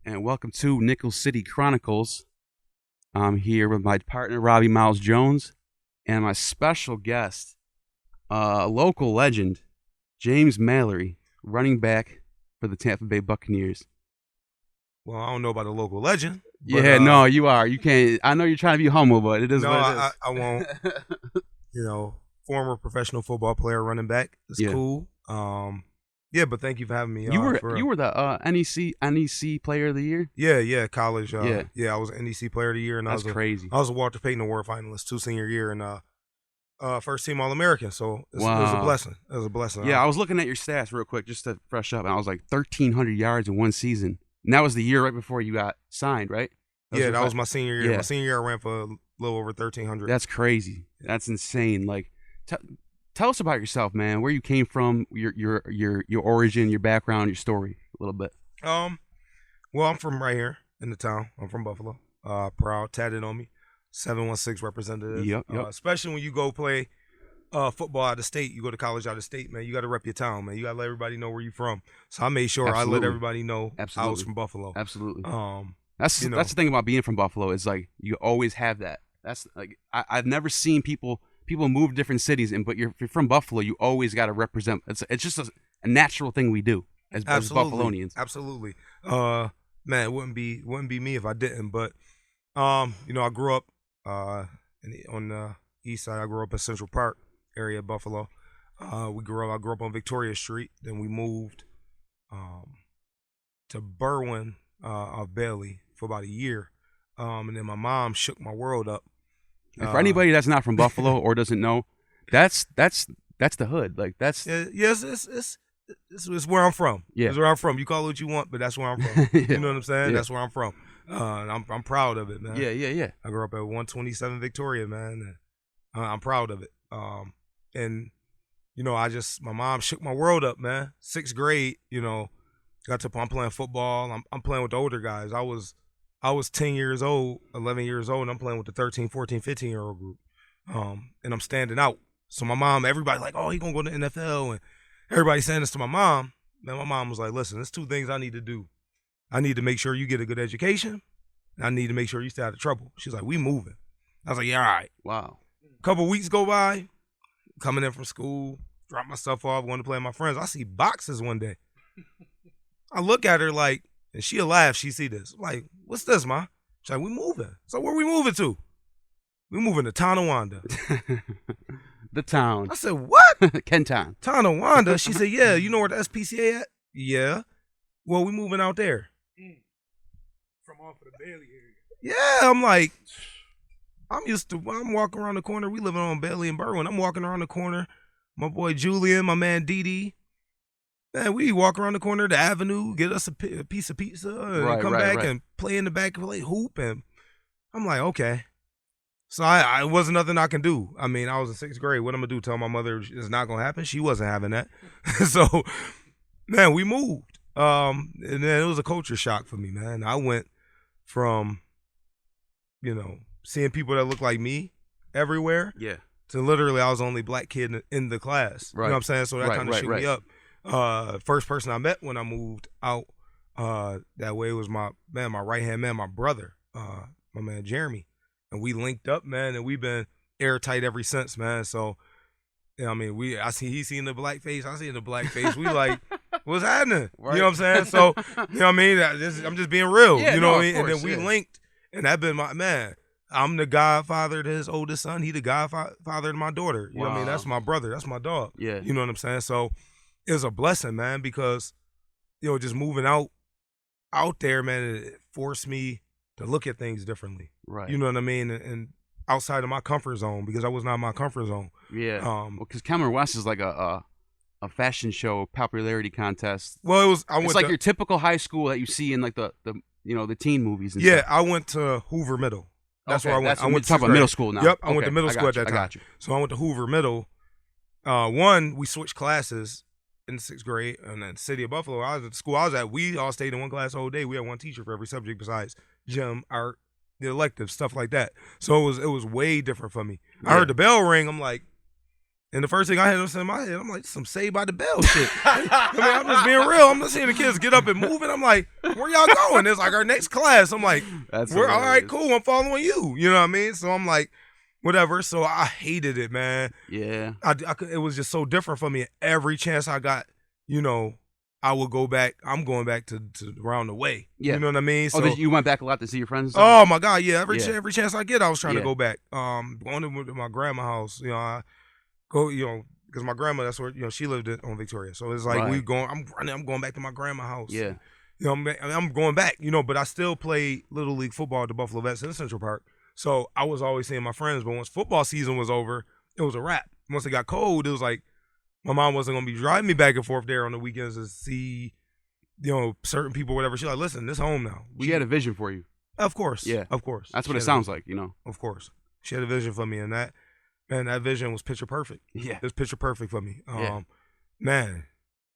and welcome to Nickel City Chronicles. I'm here with my partner, Robby Myles-Jones, and my special guest, a local legend, James Mallory, running back for the Tampa Bay Buccaneers. Well, I don't know about a local legend. But, No, you are. You can't. I know you're trying to be humble, but it is no, what it is. I won't. Former professional football player, running back. It's cool. But thank you for having me. You were the NEC Player of the Year. Yeah, college. Yeah, I was an NEC Player of the Year, and that's crazy. I was a Walter Payton Award finalist 2 senior year, and first team All-American. So it was a blessing. It was a blessing. Yeah, I was looking at your stats real quick just to fresh up, and I was like 1,300 yards in one season. And that was the year right before you got signed, right? That was my senior year. Yeah. My senior year, I ran for a little over 1,300. That's crazy. That's insane. Like, tell us about yourself, man. Where you came from, your origin, your background, your story, a little bit. Well, I'm from right here in the town. I'm from Buffalo. Proud, tatted on me. 716 representative. Yep. Especially when you go play football out of state, you go to college out of state, man. You got to rep your town, man. You got to let everybody know where you're from. So I made sure I let everybody know I was from Buffalo. Absolutely. That's the thing about being from Buffalo is like you always have that. That's like I've never seen people move to different cities, but if you're from Buffalo, you always got to represent. It's just a natural thing we do as Buffalonians. Absolutely. Man, it wouldn't be me if I didn't. But I grew up on the east side. I grew up in Central Park area of Buffalo. I grew up on Victoria Street. Then we moved to Berwyn of Bailey for about a year. And then my mom shook my world up. And for anybody that's not from Buffalo or doesn't know, that's the hood. Like that's it's where I'm from. Yeah, it's where I'm from. You call it what you want, but that's where I'm from. Yeah. You know what I'm saying? Yeah. that's where I'm from. And I'm proud of it, man. Yeah. I grew up at 127 Victoria, man. And I'm proud of it. And my mom shook my world up, man. 6th grade, I'm playing football. I'm playing with the older guys. I was 10 years old, 11 years old, and I'm playing with the 13, 14, 15-year-old group. And I'm standing out. So my mom, everybody like, oh, he going to go to the NFL. And everybody saying this to my mom. Man, my mom was like, listen, there's 2 things I need to do. I need to make sure you get a good education, and I need to make sure you stay out of trouble. She's like, we moving. I was like, yeah, all right. Wow. A couple weeks go by, coming in from school, drop my stuff off, going to play with my friends. I see boxes one day. I look at her like, and she'll laugh. She see this. I'm like, what's this, ma? She's like, we moving. So where we moving to? We moving to Tonawanda. The town. I said, what? Kenton. Tonawanda? She said, yeah. You know where the SPCA at? Yeah. Well, we moving out there. From off of the Bailey area. Yeah. I'm like, I'm walking around the corner. We living on Bailey and Berwyn. I'm walking around the corner. My boy Julian, my man Didi. Man, we walk around the corner of the avenue, get us a piece of pizza, and come back and play in the back, play hoop. And I'm like, okay. So I wasn't nothing I can do. I mean, I was in 6th grade. What I'm going to do? Tell my mother it's not going to happen? She wasn't having that. So, man, we moved. And then it was a culture shock for me, man. I went from, seeing people that look like me everywhere to literally I was the only black kid in the class. Right. You know what I'm saying? So that kind of shook me up. Right. First person I met when I moved out that way was my right-hand man, my brother, my man Jeremy. And we linked up, man, and we've been airtight ever since, man. So, he's seen the black face, I seen the black face. We like, what's happening? Right. You know what I'm saying? So, you know what I mean? I'm just being real. Yeah, you know what I mean? Course, and then we linked, and that been my man. I'm the godfather to his oldest son. He the godfather to my daughter. You know what I mean? That's my brother. That's my dog. Yeah. You know what I'm saying? So it was a blessing, man, because, just moving out there, man, it forced me to look at things differently. Right. You know what I mean? And outside of my comfort zone, because I was not in my comfort zone. Yeah. Because Cameron West is like a fashion show popularity contest. Well, it's like your typical high school that you see in like the teen movies and stuff. stuff. I went to Hoover Middle. That's where I went. I went to middle school now. Yep, I went to middle school at that time. I got you. So I went to Hoover Middle. We switched classes in 6th grade, and then City of Buffalo. I was at the school I was at. We all stayed in one class all day. We had one teacher for every subject besides gym, art, the electives, stuff like that. So it was way different for me. I heard the bell ring. I'm like, And the first thing I had was in my head, I'm like, some Saved by the Bell shit. I mean, I'm just being real. I'm not seeing the kids get up and move, and I'm like, where y'all going? It's like our next class. I'm like, we're all right, cool. I'm following you. You know what I mean? So I'm like, whatever. So I hated it, man. Yeah. It was just so different for me. Every chance I got, you know, I would go back. I'm going back to around the way. Yeah. You know what I mean? So, you went back a lot to see your friends? Oh, my God, yeah. Every chance I get, I was trying to go back. Going to my grandma's house, you know, I go, you know, because my grandma, that's where, you know, she lived on Victoria. So it's like I'm going back to my grandma's house. Yeah. You know, I'm going back, you know, but I still play Little League football at the Buffalo Vets in Central Park. So I was always seeing my friends, but once football season was over, it was a wrap. Once it got cold, it was like my mom wasn't going to be driving me back and forth there on the weekends to see, you know, certain people, whatever. She's like, listen, this home now. She had a vision for you. Of course. Yeah. Of course. That's what it sounds like, you know. Of course. She had a vision for me, and that vision was picture perfect. Yeah. It was picture perfect for me. Yeah. Man,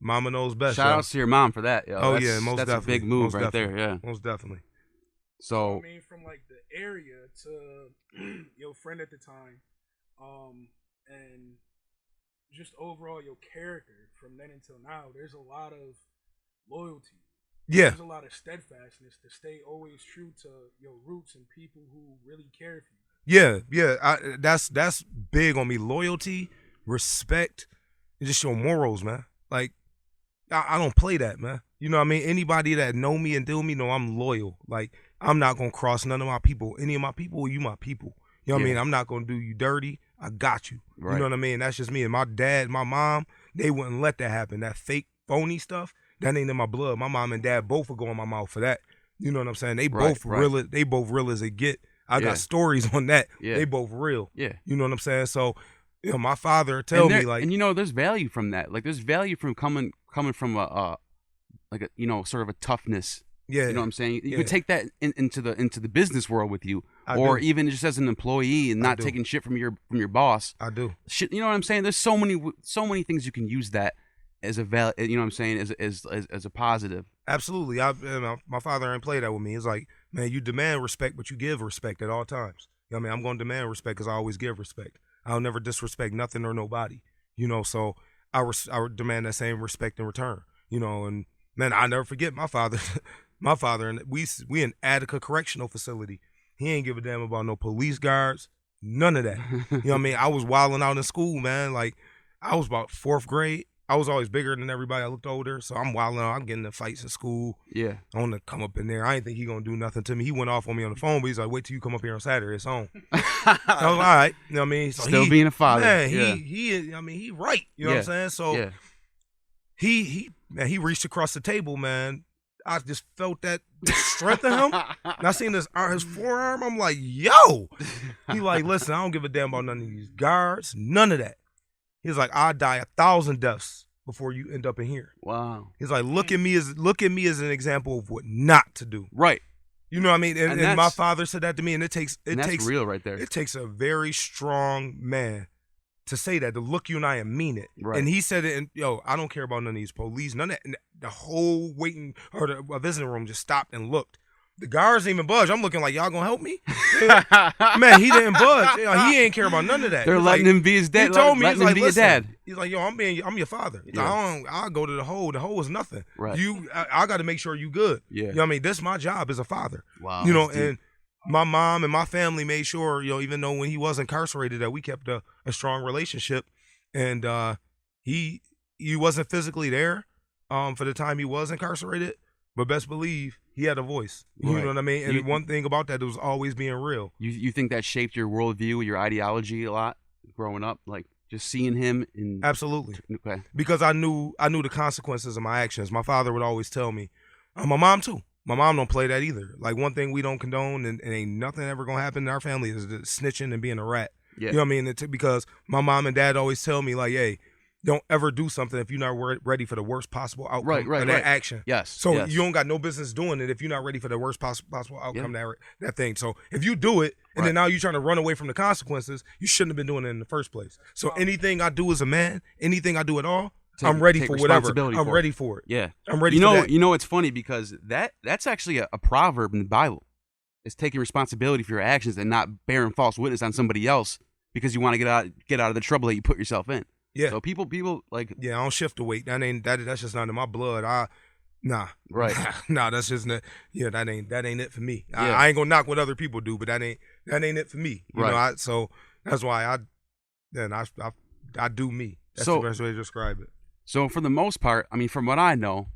mama knows best. Shout outs to your mom for that. Yo. Oh, that's, yeah, most that's definitely. That's a big move most right definitely. there, yeah. Most definitely. So, I mean, from like the area to your friend at the time, and just overall your character from then until now, there's a lot of loyalty. Yeah. There's a lot of steadfastness to stay always true to your roots and people who really care for you. Yeah. That's big on me. Loyalty, respect, and just your morals, man. Like, I don't play that, man. You know what I mean? Anybody that know me and deal with me know I'm loyal. Like, I'm not going to cross none of my people. Any of my people, you my people. You know what I mean? I'm not going to do you dirty. I got you. Right. You know what I mean? That's just me. And my dad, my mom, they wouldn't let that happen. That fake, phony stuff, that ain't in my blood. My mom and dad both would go in my mouth for that. You know what I'm saying? They both real. They both real as it get. I got stories on that. Yeah. They both real. Yeah. You know what I'm saying? So, you know, my father tell me like, and you know, there's value from that. Like, there's value from coming from a like a, you know, sort of a toughness. Yeah. You know what I'm saying? You could take that into the business world with you, I or do. even just as an employee and not taking shit from your boss. I do. Shit, you know what I'm saying? There's so many things you can use that as a you know what I'm saying, as a positive. Absolutely. My father ain't play that with me. It's like, man, you demand respect, but you give respect at all times. You know what I mean? I'm going to demand respect because I always give respect. I'll never disrespect nothing or nobody. You know, so I demand that same respect in return. You know, and man, I never forget my father. My father, and we in Attica Correctional Facility. He ain't give a damn about no police guards, none of that. You know what I mean? I was wilding out in school, man. Like, I was about 4th grade. I was always bigger than everybody. I looked older, so I'm wilding out. I'm getting in fights in school. Yeah. I want to come up in there. I didn't think he gonna do nothing to me. He went off on me on the phone, but he's like, wait till you come up here on Saturday. It's on. I was like, all right. You know what I mean? So still being a father. Man, he I mean, he right. You know what I'm saying? So he reached across the table, man. I just felt that strength in him. And I seen his forearm. I'm like, yo. He like, listen, I don't give a damn about none of these guards. None of that. He's like, I'll die 1,000 deaths before you end up in here. Wow. He's like, look at me as an example of what not to do. Right. You know what I mean? And my father said that to me, and it takes real right there. It takes a very strong man to say that, to look you in the eye and mean it. Right. And he said it, and I don't care about none of these police, none of that. And the whole waiting or the visiting room just stopped and looked. The guards didn't even budge. I'm looking like, y'all gonna help me? Man, he didn't budge. He ain't care about none of that. They're letting him be his dad. He told me, he's like, be your dad. He's like, yo, I'm your father. He's like, I'll go to the hole. The hole is nothing. Right. I got to make sure you good. Yeah. You know what I mean? This is my job as a father. Wow. You know, and my mom and my family made sure, even though when he was incarcerated, that we kept a strong relationship. And he wasn't physically there for the time he was incarcerated, but best believe he had a voice. You know what I mean? And one thing about that was always being real. You think that shaped your worldview, your ideology a lot growing up? Like, just seeing him in... Absolutely. Okay. Because I knew the consequences of my actions. My father would always tell me, my mom too. My mom don't play that either. Like, one thing we don't condone, and ain't nothing ever gonna happen in our family, is the snitching and being a rat. Yeah. You know what I mean? Because my mom and dad always tell me, like, hey, don't ever do something if you're not ready for the worst possible outcome of that action. Yes. So you don't got no business doing it if you're not ready for the worst possible outcome of that thing. So if you do it, and then now you're trying to run away from the consequences, you shouldn't have been doing it in the first place. So anything I do as a man, anything I do at all, I'm ready for whatever. I'm ready for it. Yeah. I'm ready for that. You know, it's funny because that's actually a proverb in the Bible. It's taking responsibility for your actions and not bearing false witness on somebody else because you want to get out of the trouble that you put yourself in. Yeah. So people like Yeah, I don't shift the weight. That's just not in my blood. Nah. Right. Nah, that's just not. Yeah, that ain't it for me. Yeah. I ain't gonna knock what other people do, but that ain't it for me. You Right. know, so that's why I do me. That's So- the best way to describe it. So for the most part, I mean, from what I know,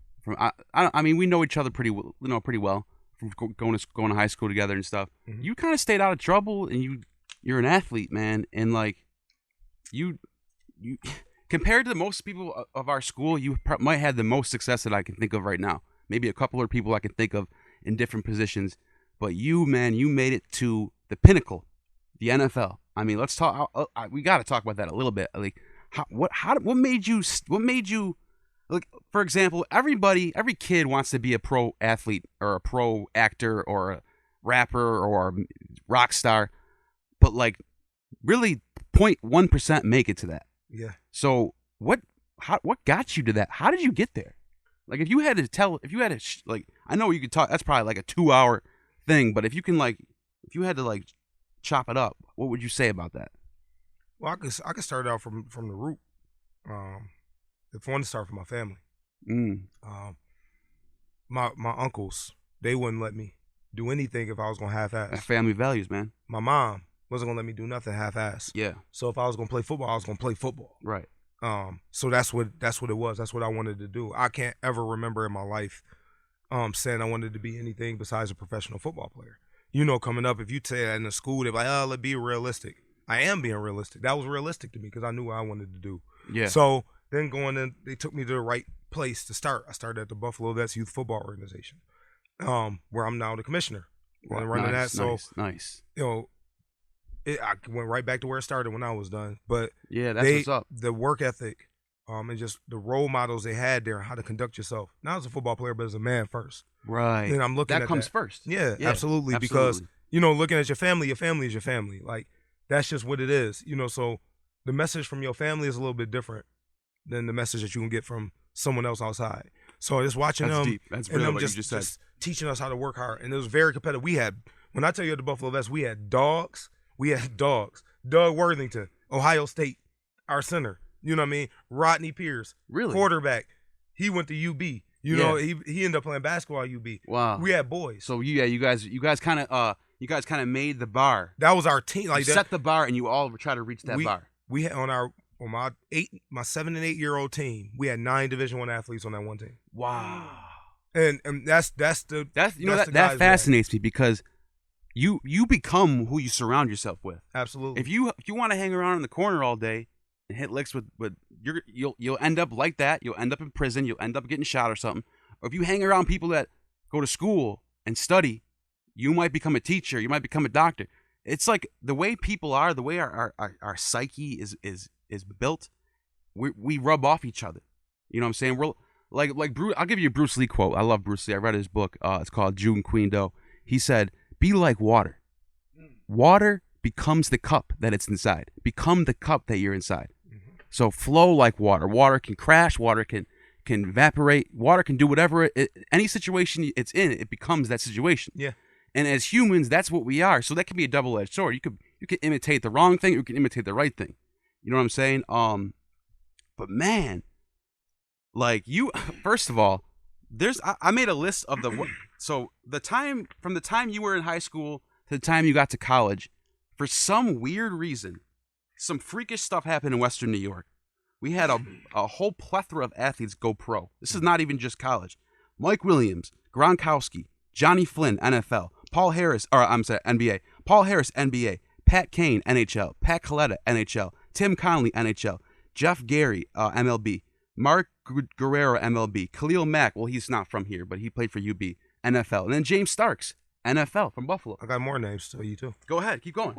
I mean, we know each other pretty well from going to high school together and stuff. Mhm. You kind of stayed out of trouble, and you're an athlete, man, and like you compared to most people of our school, you might have the most success that I can think of right now. Maybe a couple of people I can think of in different positions, but you, man, you made it to the pinnacle, the NFL. I mean, let's talk. We got to talk about that a little bit. Like, what made you? Like, for example, every kid wants to be a pro athlete or a pro actor or a rapper or a rock star, but like, really, 0.1% make it to that. Yeah. So what got you to that? How did you get there? Like, if you had to like, I know you could talk. That's probably like a 2-hour thing, but if you had to like chop it up, what would you say about that? Well, I could start out from the root. If I want to start from my family, my uncles, they wouldn't let me do anything if I was gonna half-ass. Family values, man. My mom wasn't gonna let me do nothing half-ass. Yeah. So if I was gonna play football, I was gonna play football. Right. So that's what it was. That's what I wanted to do. I can't ever remember in my life, saying I wanted to be anything besides a professional football player. You know, coming up, if you say that in the school, they're like, "Oh, let's be realistic." I am being realistic. That was realistic to me because I knew what I wanted to do. Yeah. So then going in, they took me to the right place to start. I started at the Buffalo Vets Youth Football Organization, where I'm now the commissioner and running that. So nice. you know, I went right back to where it started when I was done. But Yeah, that's what's up. the work ethic, and just the role models they had there, how to conduct yourself. Not as a football player, but as a man first. Right. And I'm looking that at comes that. first. Yeah, absolutely. Because you know, looking at your family is your family. Like, that's just what it is. You know, so the message from your family is a little bit different than the message that you can get from someone else outside. So just watching That's them, deep. That's and real, them what you just said. teaching us how to work hard, and it was very competitive. When I tell you at the Buffalo Vets, we had dogs. Doug Worthington, Ohio State, our center. You know what I mean? Rodney Pierce, Really? quarterback. He went to UB. You know, he ended up playing basketball at UB. Wow. We had boys. So you guys kind of made the bar. That was our team. Like You set the bar, and you all try to reach that bar. We had on my 7 and 8 year old team, we had 9 Division I athletes on that one team. Wow. And that fascinates me because you become who you surround yourself with. Absolutely. If you want to hang around in the corner all day and hit licks with you'll end up like that. You'll end up in prison. You'll end up getting shot or something. Or if you hang around people that go to school and study, you might become a teacher. You might become a doctor. It's like the way people are, the way our psyche is built. We rub off each other. You know what I'm saying? We're like Bruce. I'll give you a Bruce Lee quote. I love Bruce Lee. I read his book. It's called Jew and Queen Doe. He said, "Be like water. Water becomes the cup that it's inside. Become the cup that you're inside. So flow like water. Water can crash. Water can evaporate. Water can do whatever. Any situation it's in, it becomes that situation. Yeah. And as humans, that's what we are. So that can be a double-edged sword. You can imitate the wrong thing, or you can imitate the right thing. You know what I'm saying? But man, like you, first of all, I made a list of so from the time you were in high school to the time you got to college, for some weird reason, some freakish stuff happened in Western New York. We had a whole plethora of athletes go pro. This is not even just college. Mike Williams, Gronkowski, Johnny Flynn, NFL. Paul Harris, NBA. Paul Harris, NBA. Pat Kane, NHL. Pat Coletta, NHL. Tim Connolly, NHL. Jeff Gary, MLB. Mark Guerrero, MLB. Khalil Mack, well, he's not from here, but he played for UB, NFL. And then James Starks, NFL, from Buffalo. I got more names to tell you, too. Go ahead, keep going.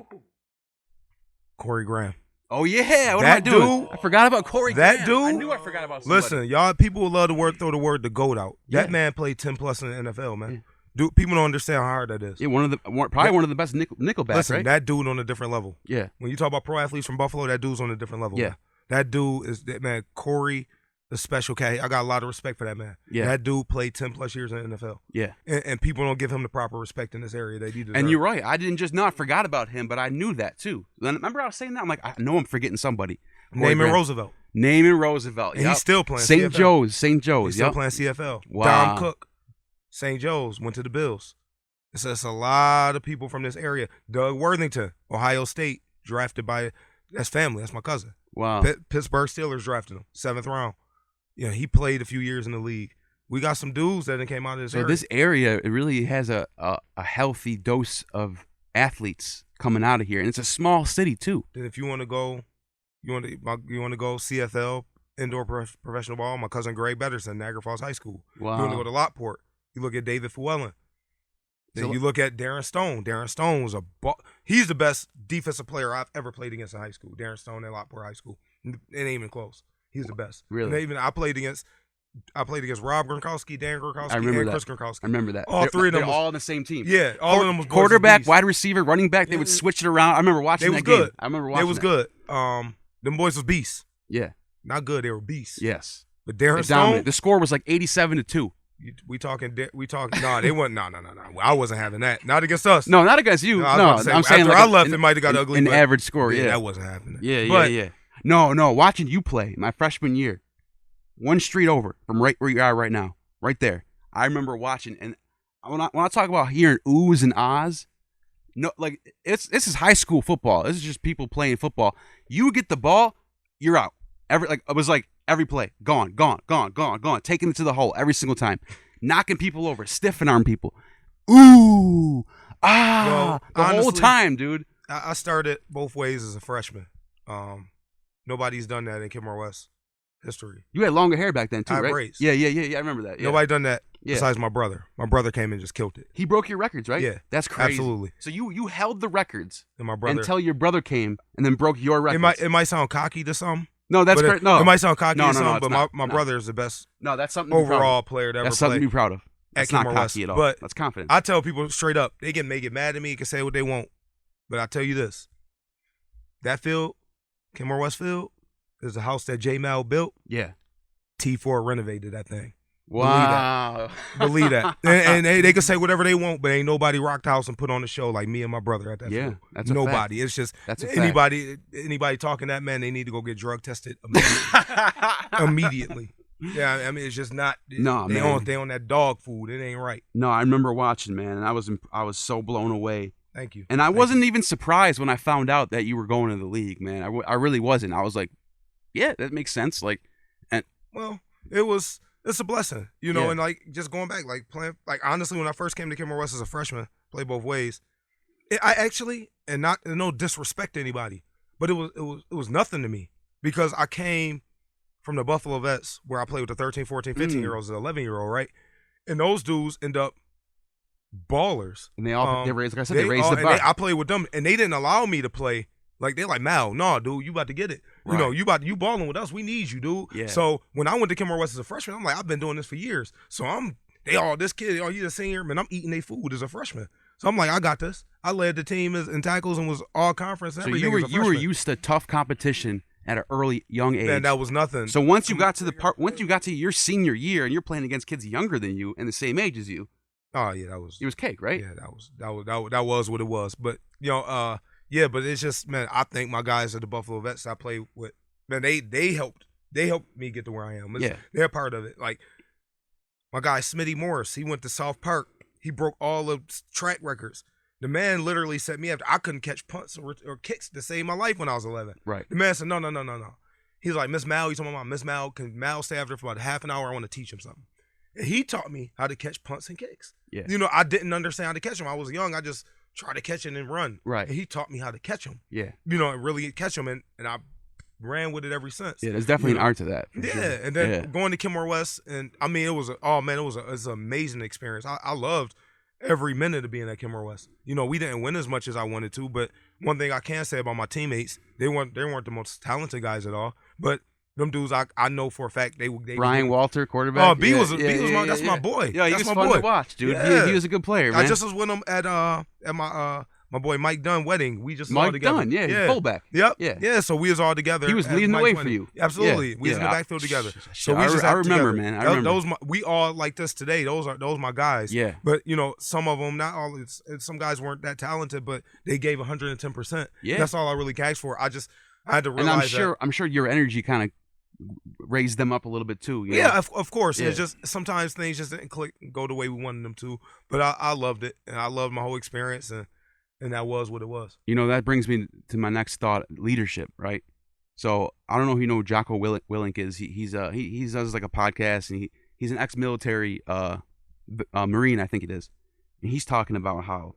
Corey Graham. Oh, yeah, what am I doing? Dude, I forgot about Corey Graham. That dude? I knew I forgot about somebody. Listen, y'all, people would love to throw the word the GOAT out. That man played 10 plus in the NFL, man. Yeah. Dude, people don't understand how hard that is. Yeah, probably one of the best nickelbacks, Listen, right? that dude on a different level. Yeah. When you talk about pro athletes from Buffalo, that dude's on a different level. Yeah. Man. That dude is, man, Corey, a special cat. I got a lot of respect for that man. Yeah. That dude played 10 plus years in the NFL. Yeah. And people don't give him the proper respect in this area that he deserves. And you're right. I didn't just not forgot about him, but I knew that too. Remember I was saying that? I'm like, I know I'm forgetting somebody. Naaman Roosevelt. Naaman Roosevelt. And he's still playing St. CFL. Joe's. St. Joe's. He's still playing CFL. Wow. Dom Cook. St. Joe's went to the Bills. It's a lot of people from this area. Doug Worthington, Ohio State, drafted by, that's family. That's my cousin. Wow. Pittsburgh Steelers drafted him, 7th round. Yeah, he played a few years in the league. We got some dudes that came out of this area. So this area, it really has a healthy dose of athletes coming out of here, and it's a small city too. Then if you want to go, you want to go CFL, indoor professional ball. My cousin Gray Betterson, Niagara Falls High School. Wow. You want to go to Lockport. You look at David Fewellen. Then you look at Darren Stone. Darren Stone was he's the best defensive player I've ever played against in high school. Darren Stone at Lockport High School. It ain't even close. He's the best. Really? And I played against Rob Gronkowski, Dan Gronkowski, and Chris Gronkowski. I remember that. All three of them they're all on the same team. Yeah, all of them was quarterback, wide receiver, running back. They would switch it around. I remember watching that game. I remember watching. They was good. Them boys was beasts. Yeah. Not good. They were beasts. Yes. But Darren Stone. The score was like 87-2. We talking. No, they wasn't. No. I wasn't having that. Not against us. No, not against you. I'm saying after like I left, it might have got ugly. An average score. Yeah, that wasn't happening. Yeah. No. Watching you play my freshman year, one street over from right where you are right now, right there. I remember watching, and when I talk about hearing oohs and ahs, no, like this is high school football. This is just people playing football. You get the ball, you're out. Every play, gone, taking it to the hole every single time, knocking people over, stiffing arm people. Ooh, the whole time, dude. I started both ways as a freshman. Nobody's done that in Kenmore West history. You had longer hair back then too, I had right? braids. Yeah. I remember that. Yeah. Nobody done that besides my brother. My brother came and just killed it. He broke your records, right? Yeah, that's crazy. Absolutely. So you held the records, and my brother until your brother came and then broke your records. It might sound cocky to some. No, that's great. No, it might sound cocky to some, no, but my brother is the best. No, that's something overall player to ever play. That's something to be proud of. That's not cocky at all. But that's confident. I tell people straight up, they can get mad at me, can say what they want, but I tell you this: that field, Kenmore West Field, is the house that J Mal built. Yeah, T4 renovated that thing. Wow. Believe that. And they can say whatever they want, but ain't nobody rocked the house and put on the show like me and my brother at that field. That's nobody. It's just anybody talking that, man, they need to go get drug tested immediately. Yeah, I mean, it's just not. No, they man. They on that dog food. It ain't right. No, I remember watching, man, and I was so blown away. Thank you. And I wasn't even surprised when I found out that you were going to the league, man. I really wasn't. I was like, yeah, that makes sense. Like, and well, it's a blessing, you know, and like just going back, like playing, like honestly, when I first came to Kenmore West as a freshman, played both ways. I actually, and not no disrespect to anybody, but it was nothing to me because I came from the Buffalo Vets where I played with the 13, 14, 15-year-olds, the 11-year-old, right? And those dudes end up ballers. And they all they raised, like I said, they raised the bar. I played with them, and they didn't allow me to play. Like, they're like, Mal, no, dude, you about to get it. Right. You know, you balling with us. We need you, dude. Yeah. So when I went to Kenmore West as a freshman, I'm like, I've been doing this for years. So this kid, he's a senior, man, I'm eating their food as a freshman. So I'm like, I got this. I led the team in tackles and was all conference. So you were used to tough competition at an young age. Man, that was nothing. So once you got to your senior year and you're playing against kids younger than you and the same age as you. Oh yeah, it was cake, right? Yeah, that was what it was. But yeah, but it's just, man, I think my guys at the Buffalo Vets I play with, man, they helped me get to where I am. They're part of it. Like my guy Smitty Morris, he went to South Park. He broke all the track records. The man literally set me after. I couldn't catch punts or kicks to save my life when I was 11. Right. The man said, no. He's like, Miss Mal, he's talking about Miss Mal. Can Mal stay after for about half an hour? I want to teach him something. And he taught me how to catch punts and kicks. Yeah. You know, I didn't understand how to catch them. I was young. I just tried to catch it and run. Right. And he taught me how to catch them. Yeah. You know, and really catch them. And I ran with it ever since. Yeah, there's definitely an art to that. Yeah. Sure. And then going to Kenmore West, and I mean, it was an amazing experience. I loved every minute of being at Kenmore West. You know, we didn't win as much as I wanted to, but one thing I can say about my teammates, they weren't the most talented guys at all, but them dudes, I know for a fact they Brian Walter, quarterback. Oh, B was my boy. Yeah, he that's was my fun boy. to watch, dude. Yeah. He was a good player, man. I just was with him at my my boy Mike Dunn wedding. We just all Mike together. Dunn, yeah, fullback. Yep. Yeah. Yeah. So we was all together. He was at leading the Mike's way wedding. for you. Absolutely. Yeah. We was in the backfield together. So I we just remember, together. man. I remember. We all like this today. Those my guys. Yeah. But some of them, not all. Some guys weren't that talented, but they gave 110%. Yeah. That's all I really asked for. I had to realize and I'm sure your energy kind of raised them up a little bit too. You know? Yeah, of course. Yeah. It's just sometimes things just didn't click and go the way we wanted them to. But I loved it, and I loved my whole experience, and that was what it was. That brings me to my next thought: leadership, right? So I don't know if you know who Jocko Willink is. He does like a podcast, and he's an ex-military Marine, I think it is, and he's talking about how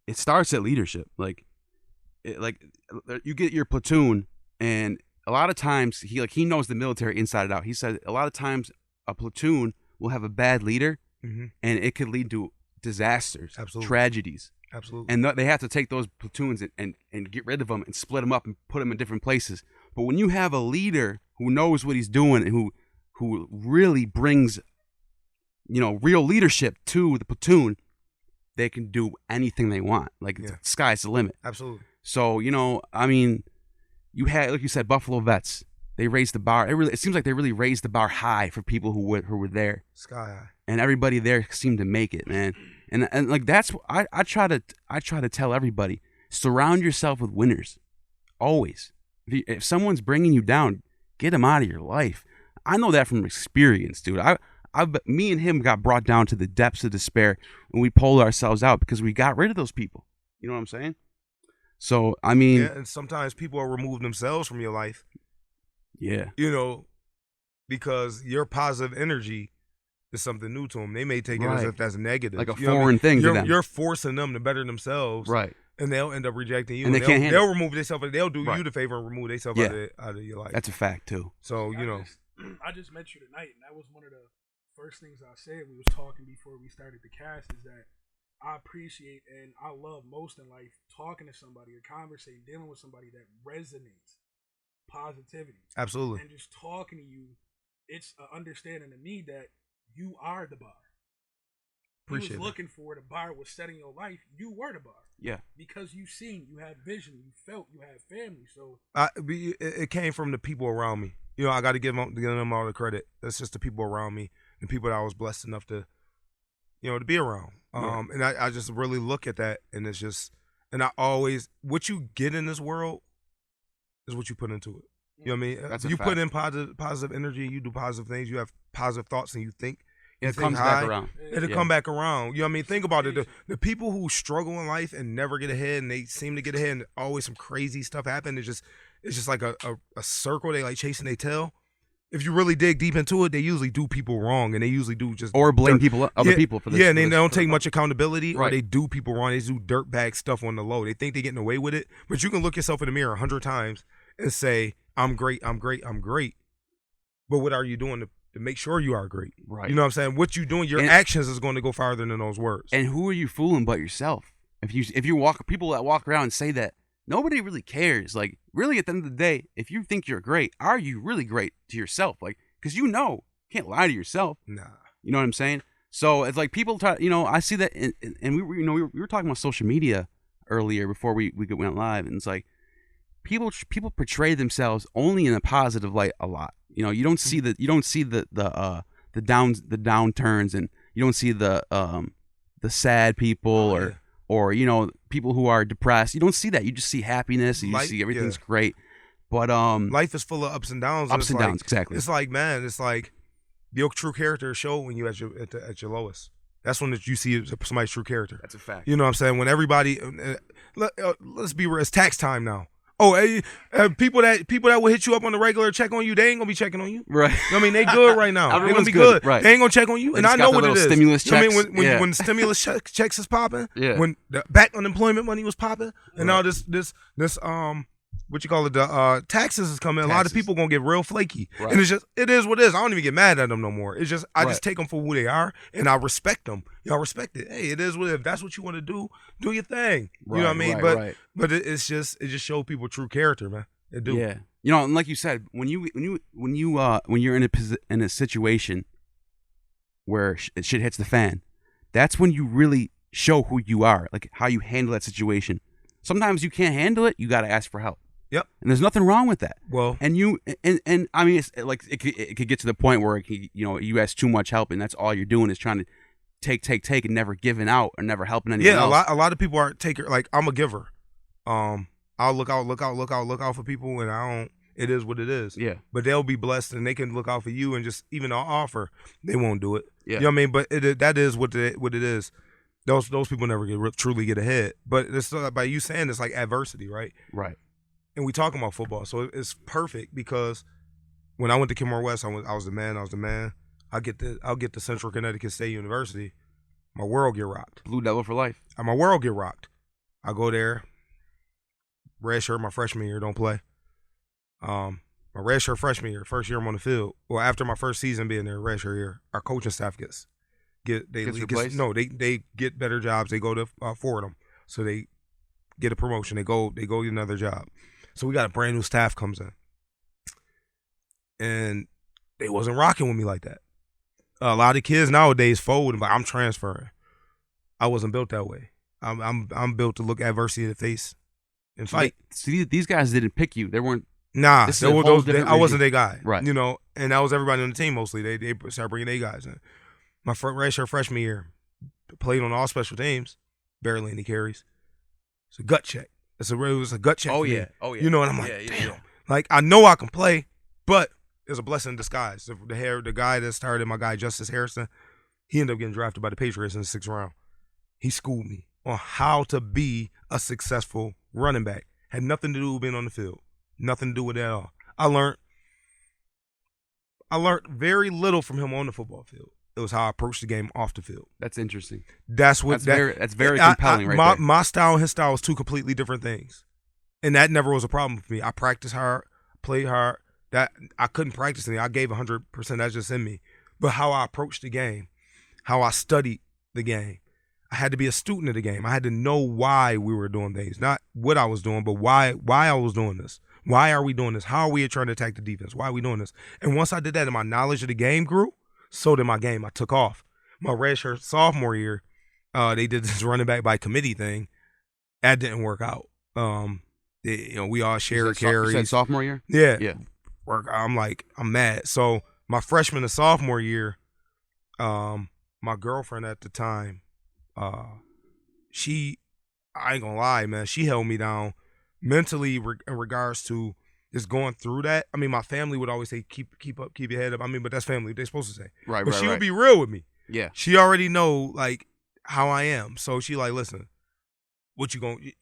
it starts at leadership. Like you get your platoon, and a lot of times he knows the military inside and out. He said a lot of times a platoon will have a bad leader, Mm-hmm. and it could lead to disasters, Absolutely. tragedies. Absolutely. And they have to take those platoons and get rid of them and split them up and put them in different places. But when you have a leader who knows what he's doing and who really brings, real leadership to the platoon, they can do anything they want. Like the sky's the limit. Absolutely. So, you had, like you said, Buffalo Vets. They raised the bar. It seems like they really raised the bar high for people who were there. Sky high. And everybody there seemed to make it, man. And like that's I try to tell everybody, surround yourself with winners, always. If someone's bringing you down, get them out of your life. I know that from experience, dude. Me and him got brought down to the depths of despair, and we pulled ourselves out because we got rid of those people. You know what I'm saying? So I mean, and sometimes people will remove themselves from your life. Yeah. Because your positive energy is something new to them. They may take it as if that's negative. Like a foreign thing to them. You're forcing them to better themselves. Right. And they'll end up rejecting you. And they can't handle They'll remove themselves. They'll do you the favor and remove themselves out of your life. That's a fact, too. So, I just met you tonight, and that was one of the first things I said. We was talking before we started the cast is that I appreciate and I love most in life talking to somebody or conversating, dealing with somebody that resonates positivity. Absolutely. And just talking to you, it's an understanding to me that you are the bar. Appreciate you was looking for the bar was set in your life. You were the bar. Yeah. Because you seen, you had vision, you felt, you had family. So it came from the people around me. I got to give them all the credit. That's just the people around me and people that I was blessed enough to, to be around. And I just really look at that, and it's just, and I always, what you get in this world is what you put into it. You know what I mean? That's you put in positive energy, you do positive things, you have positive thoughts, and you think. It comes back around. It'll come back around. You know what I mean? Think about it. The people who struggle in life and never get ahead, and they seem to get ahead, and always some crazy stuff happen. It's just like a circle. They like chasing their tail. If you really dig deep into it, they usually do people wrong, and they usually do just or blame other people for this. Yeah, and they don't take much accountability, right. Or they do people wrong. They do dirtbag stuff on the low. They think they're getting away with it, but you can look yourself in the mirror 100 times and say, "I'm great, I'm great, I'm great." But what are you doing to make sure you are great? Right. You know what I'm saying? What you doing, your actions is going to go farther than those words. And who are you fooling but yourself? If you people that walk around and say that, nobody really cares. Like, really, at the end of the day, if you think you're great, are you really great to yourself? Like, because you can't lie to yourself. Nah. You know what I'm saying? So it's like people try. I see that, and we were talking about social media earlier before we went live, and it's like people portray themselves only in a positive light a lot. You don't see the downturns, and you don't see the sad people or people who are depressed. You don't see that. You just see happiness, and you see everything's great. But life is full of ups and downs. Ups and downs, exactly. It's like, man, your true character show when you at your lowest. That's when you see somebody's true character. That's a fact. You know what I'm saying? When everybody, let's be real, it's tax time now. Oh, hey, people that will hit you up on the regular, check on you, they ain't gonna be checking on you. Right. I mean, they good right now. They're gonna be good. Right. They ain't gonna check on you. And I know what it is. Stimulus checks. I mean, when stimulus checks is popping, yeah. When the back unemployment money was popping, and now this what you call it, the taxes is coming. A lot of people gonna get real flaky, right. And it is what it is. I don't even get mad at them no more. It's just I just take them for who they are, and I respect them. Y'all respect it. Hey, it is what if that's what you want to do your thing. Right, you know what I mean? Right. But it just shows people true character, man. It do. Yeah. And like you said, when you're in a situation where shit hits the fan, that's when you really show who you are, like how you handle that situation. Sometimes you can't handle it, you got to ask for help. Yep. And there's nothing wrong with that. Well, and I mean, it's like it could get to the point where you ask too much help, and that's all you're doing is trying to take, and never giving out or never helping anyone else. A lot of people aren't taker. Like, I'm a giver. I'll look out for people, and I don't. It is what it is. Yeah. But they'll be blessed, and they can look out for you, and just even offer, they won't do it. Yeah. You know what I mean? But that is what it is. Those people never truly get ahead. But it's by you saying it's like adversity, right? Right. And we talking about football, so it's perfect because when I went to Kenmore West, I was the man. I'll get to Central Connecticut State University. My world get rocked. Blue Devil for life. And my world get rocked. I go there. Red shirt my freshman year, don't play. My red shirt freshman year, first year I'm on the field. Well, after my first season being there, red shirt year, our coaching staff gets replaced? They get better jobs. They go to Fordham, so they get a promotion. They go get another job. So we got a brand new staff comes in, and they wasn't rocking with me like that. A lot of kids nowadays fold, but I'm transferring. I wasn't built that way. I'm built to look adversity in the face and fight. See, these guys didn't pick you. They weren't. Nah, I wasn't their guy. Right. You know, and that was everybody on the team mostly. They started bringing their guys in. My red shirt freshman year, played on all special teams, barely any carries. It's a gut check. It was a gut check. Oh, for yeah. me. Oh, yeah. You know, and I'm like, Yeah. damn. Like, I know I can play, but it's a blessing in disguise. The guy that started, my guy Justice Harrison, he ended up getting drafted by the Patriots in the 6th round. He schooled me on how to be a successful running back. Had nothing to do with being on the field. Nothing to do with that at all. I learned very little from him on the football field. It was how I approached the game off the field. That's interesting. That's very compelling, right? My style and his style was two completely different things, and that never was a problem for me. I practiced hard, played hard. That I couldn't practice anything. I gave 100%. That's just in me. But how I approached the game, how I studied the game, I had to be a student of the game. I had to know why we were doing things, not what I was doing, but why I was doing this. Why are we doing this? How are we trying to attack the defense? Why are we doing this? And once I did that and my knowledge of the game grew, so did my game. I took off. My redshirt sophomore year, they did this running back by committee thing. That didn't work out. We all shared carries. You said sophomore year? Yeah. Yeah. I'm mad. So my freshman and sophomore year, my girlfriend at the time, I ain't gonna lie, man, she held me down mentally in regards to just going through that. I mean, my family would always say, keep up, keep your head up. I mean, but that's family. They're supposed to say. Right, but right, she right. would be real with me. Yeah. She already know, like, how I am. So she like, listen,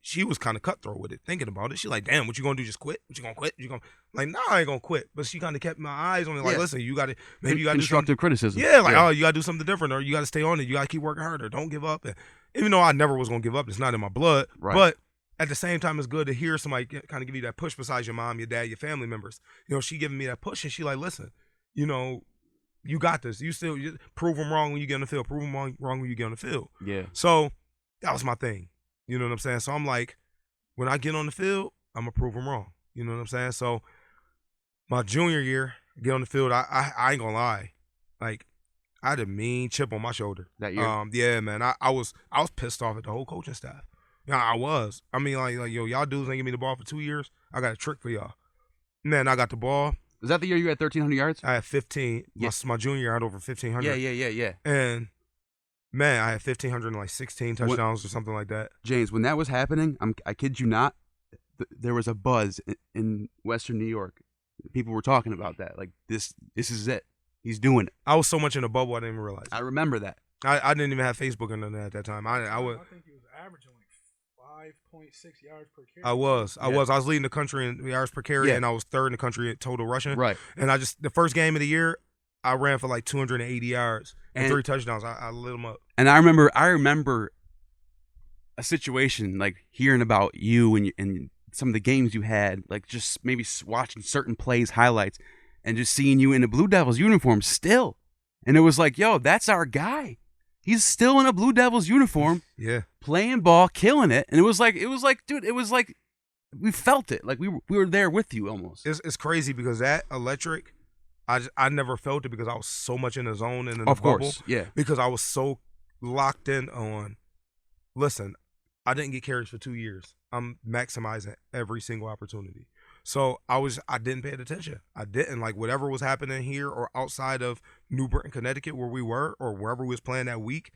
she was kind of cutthroat with it, thinking about it. She like, damn, what you gonna do, just quit? What you gonna quit? Like, nah, I ain't gonna quit. But she kind of kept my eyes on it, like, listen, you got to, maybe you got to do constructive criticism. Yeah, like, oh, you got to do something different, or you got to stay on it. You got to keep working harder. Don't give up. And even though I never was gonna give up, it's not in my blood. Right. But at the same time, it's good to hear somebody kind of give you that push besides your mom, your dad, your family members. You know, she giving me that push, and she like, listen, you know, you got this. You prove them wrong when you get on the field. Prove them wrong when you get on the field. Yeah. So that was my thing. You know what I'm saying? So I'm like, when I get on the field, I'm going to prove them wrong. You know what I'm saying? So my junior year, get on the field, I ain't going to lie. Like, I had a mean chip on my shoulder. That year? Yeah, man. I was pissed off at the whole coaching staff. Yeah, I was. I mean, like yo, y'all dudes ain't give me the ball for 2 years. I got a trick for y'all. And then I got the ball. Was that the year you had 1,300 yards? I had 15. Yeah. My junior year, I had over 1,500. Yeah. And, man, I had 1,500 and like 16 touchdowns or something like that. James, when that was happening, I kid you not, there was a buzz in Western New York. People were talking about that. Like, this is it. He's doing it. I was so much in the bubble, I didn't even realize it. I remember that. I didn't even have Facebook or nothing at that time. I think he was averaging like 5.6 yards per carry. I was leading the country in yards per carry, and I was third in the country in total rushing. Right. And the first game of the year, I ran for like 280 yards and 3 touchdowns. I lit them up. And I remember a situation, like hearing about you and some of the games you had, like just maybe watching certain plays, highlights, and just seeing you in a Blue Devils uniform still. And it was like, yo, that's our guy. He's still in a Blue Devils uniform. Yeah. Playing ball, killing it. And it was like, dude, we felt it. Like we were there with you almost. It's crazy because that electric, I never felt it because I was so much in the zone and in the of bubble. Course, yeah. Because I was so locked in on listen, I didn't get carries for 2 years. I'm maximizing every single opportunity. So I didn't pay attention. I didn't like whatever was happening here or outside of New Britain, Connecticut, where we were, or wherever we was playing that week.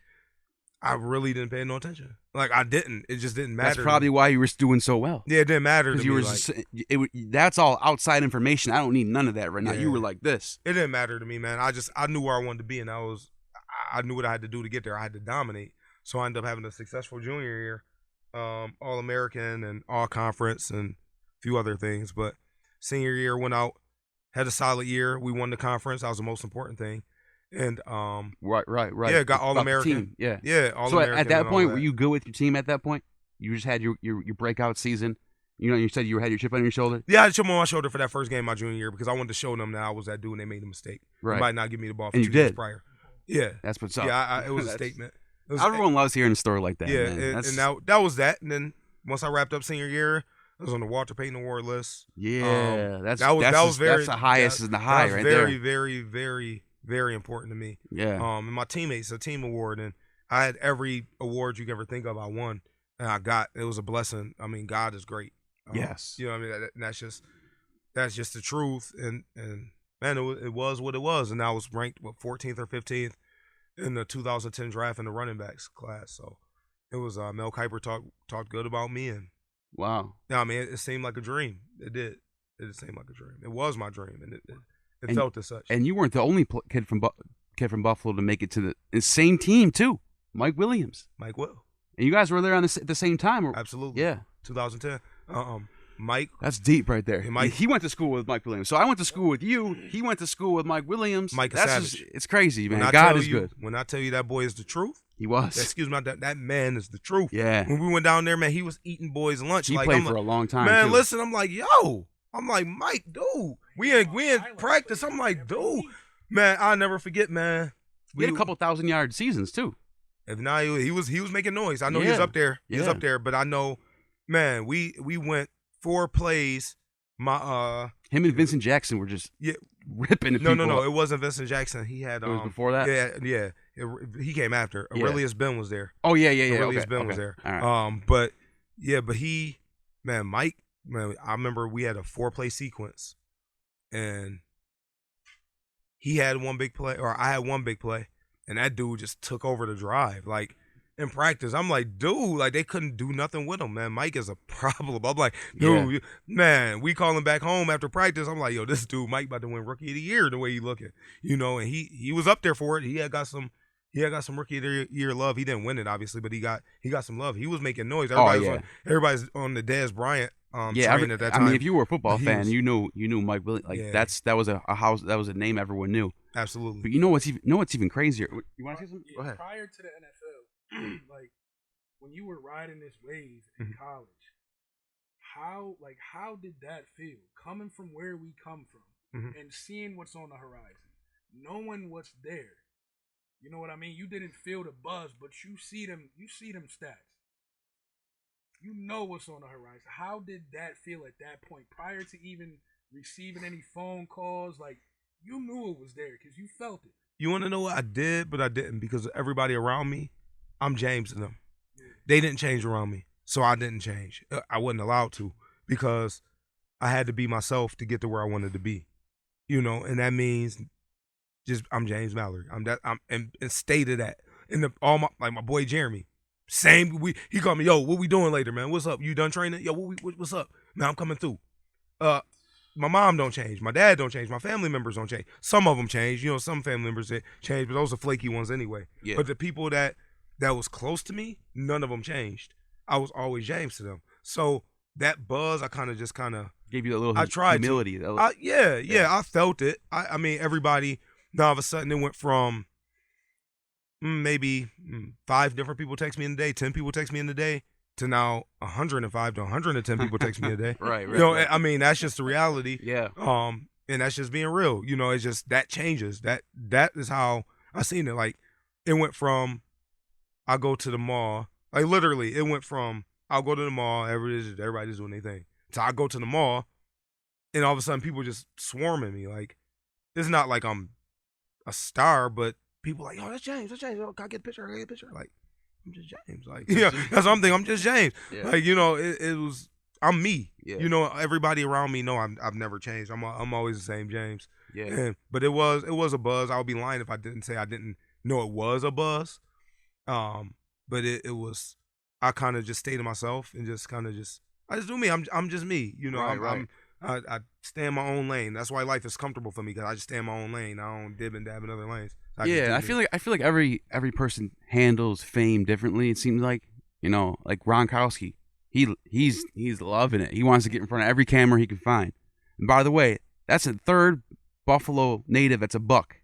I really didn't pay no attention. Like I didn't. It just didn't matter. That's probably why you were doing so well. Yeah, it didn't matter to Because me. you were like, just, that's all outside information. I don't need none of that right now. Yeah. You were like this. it didn't matter to me, man. I knew where I wanted to be, and I knew what I had to do to get there. I had to dominate. So I ended up having a successful junior year, All-American and All-Conference and a few other things. But senior year went out, had a solid year. We won the conference. That was the most important thing. And Right. yeah, got About the All-American. team, yeah. Yeah, So All-American. at that and all point, were you good with your team at that point? You just had your breakout season. You know, you said you had your chip on your shoulder. Yeah, I had a chip on my shoulder for that first game my junior year because I wanted to show them that I was that dude and they made a mistake. Right. They might not give me the ball for And 2 you years did. prior. Yeah. That's what's up. Yeah, it was a That's- statement. It was, Everyone loves hearing a story like that. yeah, man. and That's- that was that. And then once I wrapped up senior year, I was on the Walter Payton Award list. yeah, that's that was very that's the highest in the high that was right very, there. very, very, very important to me. Yeah. And my teammates, a team award, and I had every award you could ever think of. I won, and I got. It was a blessing. I mean, God is great. Yes. You know what I mean? That's just the truth. And man, it was what it was. And I was ranked 14th or 15th in the 2010 draft in the running backs class. So it was Mel Kiper talked good about me, and Wow. yeah, I mean, it seemed like a dream. It did. It seemed like a dream. It was my dream, and it And- felt as such. And you weren't the only kid from Buffalo to make it to the same team too. Mike Williams. Mike Will, And you guys were there on the same time. absolutely. Yeah. 2010. Mike. That's deep right there. Hey, Mike- He went to school with Mike Williams. So I went to school with you. He went to school with Mike Williams. Mike is That's savage. just, it's crazy, man. When I God tell is you- good. When I tell you that boy is the truth, He was. excuse me, that man is the truth. Yeah. When we went down there, man, he was eating boys' lunch. He like, played I'm for like, a long time. man, too. listen, I'm like, yo. I'm like, Mike, dude. We in practice. I'm like, dude. Man, I'll never forget, man. He had a couple 1,000-yard seasons too. If not, he was making noise. I know he was Yeah. up there. He was Yeah. up there, but I know, man, we went 4 plays. Him and Vincent Jackson were just Yeah. ripping the No, people up. it wasn't Vincent Jackson. He had It was before that? Yeah. He came after. Yeah. Aurelius Ben was there. Oh, yeah. Aurelius Okay, Ben was okay. there. All right. But he, man, Mike, man, I remember we had a 4-play sequence, and he had one big play, or I had one big play, and that dude just took over the drive. Like in practice, I'm like, dude, like they couldn't do nothing with him, man. Mike is a problem. I'm like, dude, man, we call him back home after practice. I'm like, yo, this dude Mike about to win Rookie of the Year the way he looking, you know. And he was up there for it. He had got some Rookie of the Year love. He didn't win it, obviously, but he got some love. He was making noise. Everybody's on the Dez Bryant train at that time. I mean, if you were a football He fan, was- you knew Mike Williams. Like Yeah. that was a house. That was a name everyone knew. Absolutely. But you know what's even crazier? You want to say something? Yeah, Go ahead. prior to the NFL, like when you were riding this wave in Mhm. college, how did that feel? Coming from where we come from Mhm. and seeing what's on the horizon, knowing what's there. You know what I mean? You didn't feel the buzz, but you see them stats. You know what's on the horizon. How did that feel at that point prior to even receiving any phone calls? Like you knew it was there because you felt it. You want to know what I did, but I didn't because everybody around me, I'm James to them. They didn't change around me, so I didn't change. I wasn't allowed to because I had to be myself to get to where I wanted to be, you know, and that means just I'm James Mallory. And stated that in my boy Jeremy. He called me, yo, what we doing later, man? What's up? You done training? Yo, what's up? Man, I'm coming through. My mom don't change. My dad don't change. My family members don't change. Some of them change. You know, some family members that change, but those are flaky ones anyway. Yeah. But the people that was close to me, none of them changed. I was always James to them. So that buzz, I kind of Gave you a little I tried to. humility. I felt it. I mean, everybody, now all of a sudden it went from maybe 5 different people text me in a day, 10 people text me in a day, to now 105 to 110 people text me a day. Right. You know, I mean, that's just the reality. Yeah. And that's just being real. You know, it's just that changes. That is how I seen it. Like, it went from I go to the mall. Like, literally, it went from I'll go to the mall, everybody's doing their thing. So I go to the mall, and all of a sudden people just swarming me. Like, it's not like I'm a star, but people like, yo, that's James. Oh, can I get a picture? Like, I'm just James. Like, yeah, that's what I'm thinking. I'm just James. Yeah. Like, you know, it was. I'm me. Yeah. You know, everybody around me know I've never changed. I'm always the same James. Yeah. But it was a buzz. I would be lying if I didn't say I didn't know it was a buzz. But it was. I kind of just stayed to myself and just kind of I just do me. I'm just me. You know, Right. I stay in my own lane. That's why life is comfortable for me because I just stay in my own lane. I don't dib and dab in other lanes. Yeah, I feel like every person handles fame differently. It seems like, you know, like Gronkowski, he's loving it. He wants to get in front of every camera he can find. And by the way, that's the third Buffalo native that's a Buck.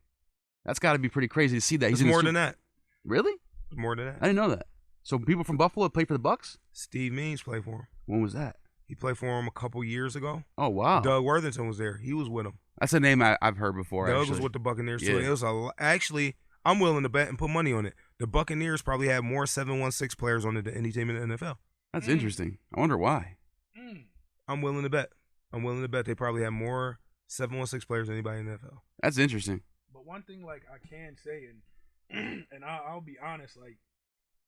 That's got to be pretty crazy to see that. He's more than that. Really? More than that. I didn't know that. So people from Buffalo play for the Bucks? Steve Means played for him. When was that? He played for him a couple years ago. Oh wow. Doug Worthington was there. He was with him. That's a name I've heard before. Doug actually was with the Buccaneers too. Yeah. It was actually, I'm willing to bet and put money on it. The Buccaneers probably had more 7-1-6 players on it than any team in the NFL. That's interesting. I wonder why. I'm willing to bet. They probably had more 7-1-6 players than anybody in the NFL. That's interesting. But one thing, like, I can say, and and I'll be honest, like,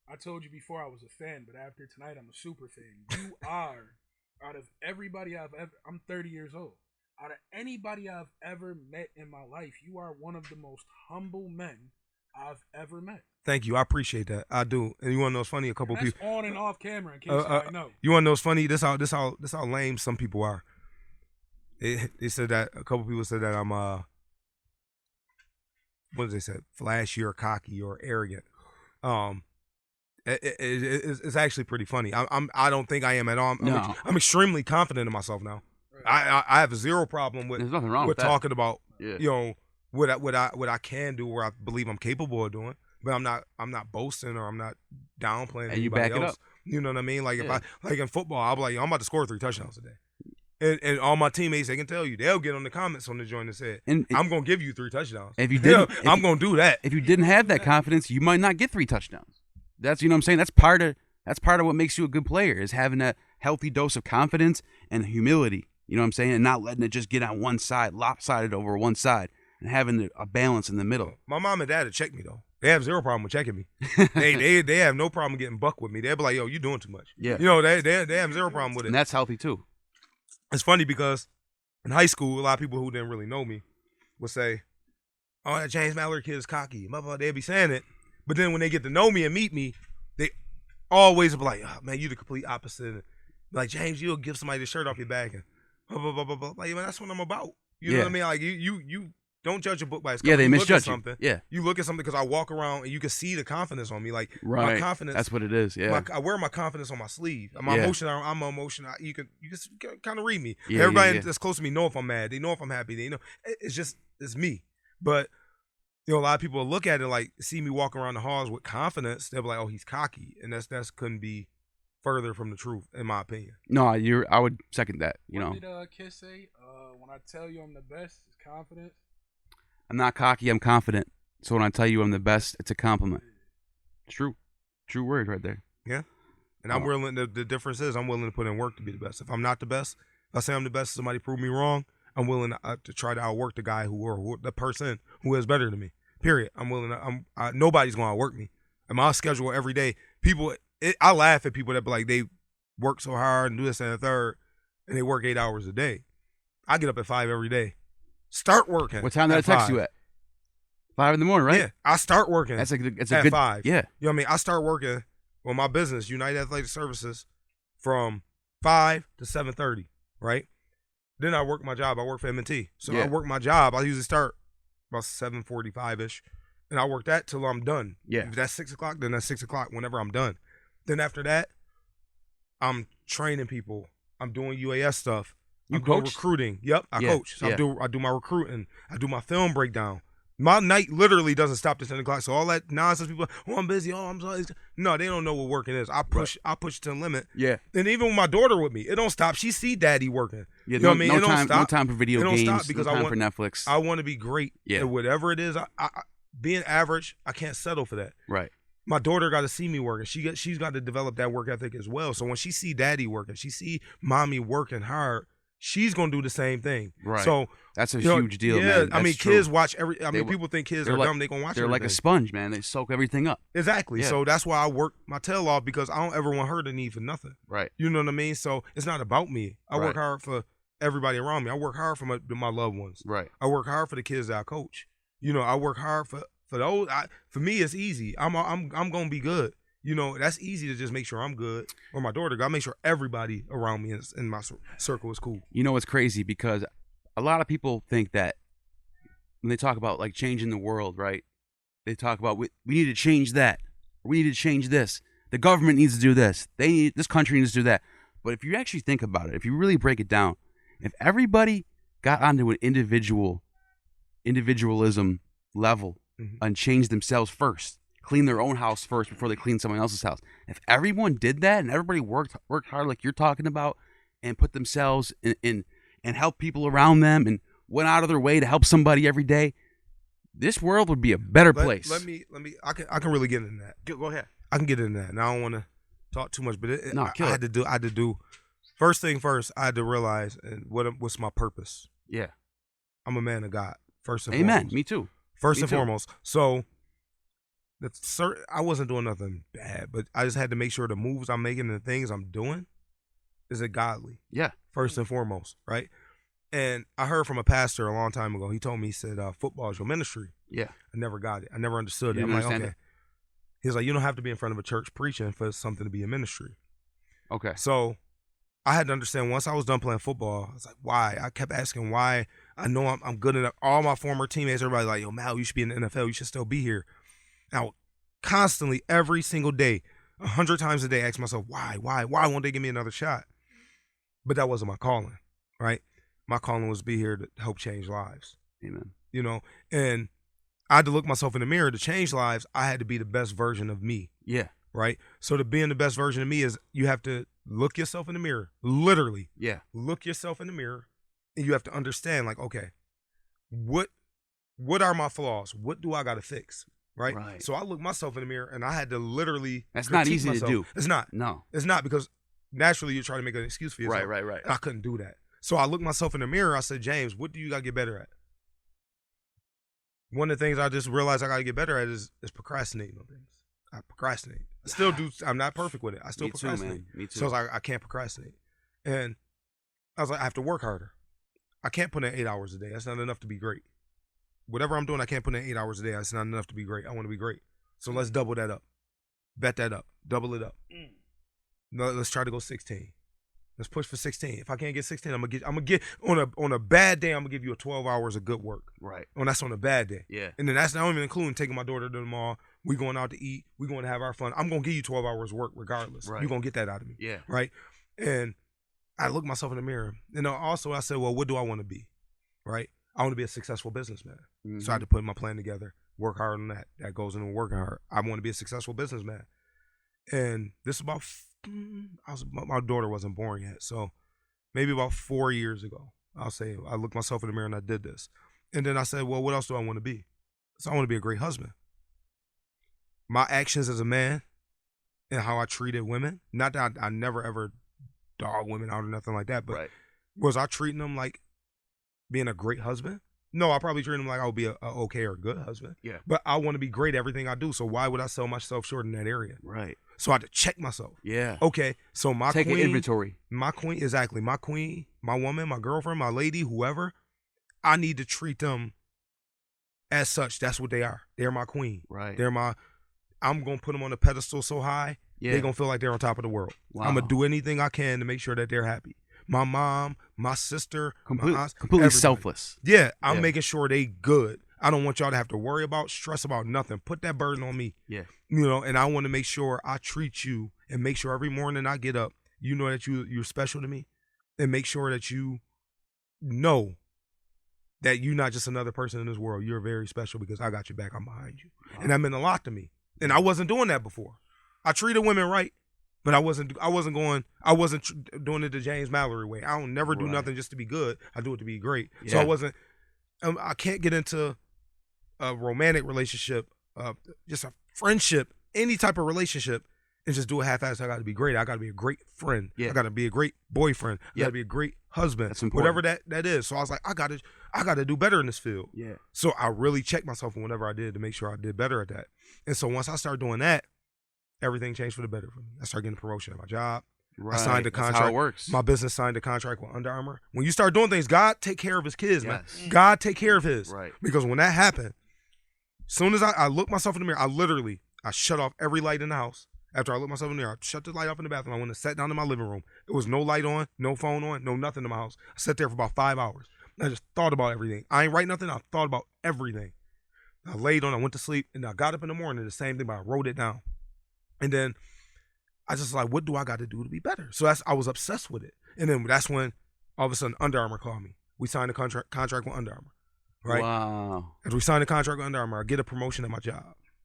I told you before I was a fan, but after tonight I'm a super fan. You are, out of everybody I'm 30 years old. Out of anybody I've ever met in my life, you are one of the most humble men I've ever met. Thank you. I appreciate that. I do. And you want to know what's funny? A couple And that's people on and off camera in case I know. You want to know what's funny? This how lame some people are. They said that a couple people said that I'm what did they say? Flashy or cocky or arrogant. It's actually pretty funny. I don't think I am at all. I'm extremely confident in myself now. Right. I have zero problem with There's nothing wrong with that. talking about Yeah. you know what I can do or I believe I'm capable of doing. But I'm not boasting or I'm not downplaying And you anybody back it else. up. You know what I mean? Like if Yeah. I in football, I'll be like, I'm about to score 3 touchdowns today. And all my teammates, they can tell you, they'll get on the comments on the joint and say, I'm gonna give you 3 touchdowns. If you didn't, I'm gonna do that. If you didn't have that confidence, you might not get 3 touchdowns. That's, you know what I'm saying? That's part of what makes you a good player, is having that healthy dose of confidence and humility. You know what I'm saying? And not letting it just get on one side, lopsided over one side, and having a balance in the middle. My mom and dad would check me though. They have zero problem with checking me. they have no problem getting buck with me. They'll be like, yo, you doing too much. Yeah. You know, they have zero problem with it. And that's healthy too. It's funny because in high school, a lot of people who didn't really know me would say, oh, that James Mallory kid is cocky. They'd be saying it. But then when they get to know me and meet me, they always be like, oh, man, you the complete opposite. Like, James, you'll give somebody the shirt off your back and blah, blah, blah, blah, blah. Like, man, that's what I'm about. You know what I mean? Like, you don't judge a book by its cover. Yeah, they You misjudge look at something. Yeah. You look at something because I walk around and you can see the confidence on me. Like, Right. my confidence. That's what it is. Yeah. I wear my confidence on my sleeve. My Yeah. emotion, I'm an emotion. You can kind of read me. Yeah, Everybody yeah. that's close to me know if I'm mad. They know if I'm happy. They know it's me. But you know, a lot of people look at it like see me walk around the halls with confidence. They'll be like, "Oh, he's cocky," and that's couldn't be further from the truth, in my opinion. No, I would second that. You know, What did Kiss say? When I tell you I'm the best, it's confidence. I'm not cocky. I'm confident. So when I tell you I'm the best, it's a compliment. True word right there. Yeah. And I'm willing. The difference is I'm willing to put in work to be the best. If I'm not the best, if I say I'm the best, somebody prove me wrong. I'm willing to try to outwork the guy the person who is better than me. Period. I'm willing to. Nobody's gonna outwork me. And my schedule every day. I laugh at people that be like they work so hard and do this and the third, and they work 8 hours a day. I get up at 5 every day. Start working. What time did I text you at? 5 in the morning, right? Yeah, I start working. It's a at good 5. Yeah. You know what I mean? I start working on my business, United Athletic Services, from 5 to 7:30, right? Then I work my job. I work for M&T. So Yeah. I work my job. I usually start about 7:45-ish, and I work that till I'm done. Yeah. If that's 6 o'clock, then that's 6 o'clock whenever I'm done. Then after that, I'm training people. I'm doing UAS stuff. I'm doing coach? recruiting. Yep, I Yeah, coach. So yeah. I do my recruiting. I do my film breakdown. My night literally doesn't stop till 10 o'clock. So all that nonsense, people, I'm busy. I'm sorry. No, they don't know what working is. I push to the limit. Yeah. And even with my daughter with me, it don't stop. She see daddy working. Yeah. You know what I mean? It don't No stop. time for video It don't games. stop because no I time want- for Netflix. I want to be great Yeah. at whatever it is. Being average, I can't settle for that. Right. My daughter got to see me working. She's got to develop that work ethic as well. So when she see daddy working, she see mommy working hard, she's gonna do the same thing. Right. So that's a you know, huge deal, yeah, man. I mean, That's true. kids watch every. I mean, They- people think kids they're are like- dumb. They gonna watch. They're like a everything. sponge, man. They soak everything up. Exactly. Yeah. So that's why I work my tail off, because I don't ever want her to need for nothing. Right. You know what I mean? So it's not about me. I work Right. hard for everybody around me. I work hard for my loved ones. Right. I work hard for the kids that I coach. You know, I work hard for those. For me, it's easy. I'm gonna be good. You know, that's easy to just make sure I'm good or my daughter. Gotta make sure everybody around me in my circle is cool. You know what's crazy? Because a lot of people think that when they talk about like changing the world, right? They talk about we need to change that. We need to change this. The government needs to do this. This country needs to do that. But if you actually think about it, if you really break it down, if everybody got onto an individualism level and changed themselves first, clean their own house first before they clean someone else's house. If everyone did that and everybody worked hard like you're talking about and put themselves in and help people around them and went out of their way to help somebody every day, this world would be a better place. Let me. I can really get into that. Go ahead. I can get into that. And I don't want to talk too much, but I had to do. First thing first, I had to realize and what's my purpose. Yeah. I'm a man of God. First and Amen. foremost. Me too. First Me and too. foremost. So I wasn't doing nothing bad, but I just had to make sure the moves I'm making and the things I'm doing is it godly. Yeah. First and foremost, right? And I heard from a pastor a long time ago. He told me, he said, football is your ministry. Yeah. I never got it. I never understood it. You I'm didn't like, understand okay. He's like, you don't have to be in front of a church preaching for something to be a ministry. Okay. So I had to understand, once I was done playing football, I was like, why? I kept asking why. I know I'm good enough. All my former teammates, everybody like, yo, Mal, you should be in the NFL. You should still be here. Now, constantly, every single day, 100 times a day, ask myself, why? Why won't they give me another shot? But that wasn't my calling, right? My calling was to be here to help change lives. Amen. You know, and I had to look myself in the mirror. To change lives, I had to be the best version of me. Yeah. Right? So to being the best version of me is you have to look yourself in the mirror. Literally. Yeah. Look yourself in the mirror, and you have to understand, like, okay, what are my flaws? What do I got to fix? Right? So I looked myself in the mirror, and I had to literally That's not easy myself. to do. It's not. No. It's not, because naturally you're trying to make an excuse for yourself. Right. And I couldn't do that. So I looked myself in the mirror. I said, James, what do you got to get better at? One of the things I just realized I got to get better at is procrastinating on things. I procrastinate. I still do. I'm not perfect with it. I still Me too, procrastinate. man. Me too. So I was like, I can't procrastinate. And I was like, I have to work harder. I can't put in 8 hours a day. That's not enough to be great. Whatever I'm doing, I can't put in 8 hours a day. That's not enough to be great. I want to be great. So let's double that up. Bet that up. Double it up. No, let's try to go 16. Let's push for 16. If I can't get 16, I'm gonna get on a bad day, I'm gonna give you a 12 hours of good work. Right. And that's on a bad day. Yeah. And then that's not even including taking my daughter to the mall. We going out to eat. We going to have our fun. I'm gonna give you 12 hours work regardless. Right. You're gonna get that out of me. Yeah. Right. And I looked myself in the mirror. And also I said, well, what do I want to be? Right. I want to be a successful businessman. Mm-hmm. So I had to put my plan together, work hard on that. That goes into working hard. I want to be a successful businessman. And this is about, my daughter wasn't born yet. So maybe about 4 years ago, I'll say, I looked myself in the mirror and I did this. And then I said, well, what else do I want to be? So I want to be a great husband. My actions as a man and how I treated women, not that I never ever dog women out or nothing like that, but was I treating them like being a great husband? No, I probably treat them like I would be a okay or good husband. Yeah. But I want to be great at everything I do. So why would I sell myself short in that area? Right. So I had to check myself. Yeah. Okay, so my Take queen, an inventory. my queen, exactly. My queen, my woman, my girlfriend, my lady, whoever, I need to treat them as such. That's what they are. They're my queen. Right. I'm going to put them on a pedestal so high, they're going to feel like they're on top of the world. Wow. I'm going to do anything I can to make sure that they're happy. My mom, my sister, my aunts, completely everybody. selfless. Yeah, I'm making sure they good. I don't want y'all to have to worry about, stress about nothing. Put that burden on me. Yeah. You know, and I want to make sure I treat you and make sure every morning I get up, you know that you're special to me, and make sure that you know that you're not just another person in this world. You're very special because I got your back. I'm behind you. Wow. And that meant a lot to me. And I wasn't doing that before. I treated women right, but I wasn't doing it the James Mallory way. I don't never do nothing just to be good. I do it to be great. Yeah. So I can't get into a romantic relationship, just a friendship, any type of relationship, and just do a half-ass. I got to be great. I got to be a great friend. Yeah. I got to be a great boyfriend. I got to be a great husband. That's important. Whatever that is. So I was like, I got to do better in this field. Yeah. So I really checked myself in whatever I did to make sure I did better at that. And so once I started doing that, everything changed for the better for me. I started getting a promotion at my job. Right. I signed a contract. That's how it works. My business signed a contract with Under Armour. When you start doing things, God take care of his kids, man. Yes. God take care of his. Right. Because when that happened, as soon as I looked myself in the mirror, I shut off every light in the house. After I looked myself in the mirror, I shut the light off in the bathroom. I went and sat down in my living room. There was no light on, no phone on, no nothing in my house. I sat there for about 5 hours. I just thought about everything. I ain't write nothing. I thought about everything. I laid on, I went to sleep, and I got up in the morning, the same thing, but I wrote it down. And then I just like, what do I got to do to be better? So I was obsessed with it. And then that's when all of a sudden Under Armour called me. We signed a contract with Under Armour, right? Wow. As we signed a contract with Under Armour, I get a promotion at my job,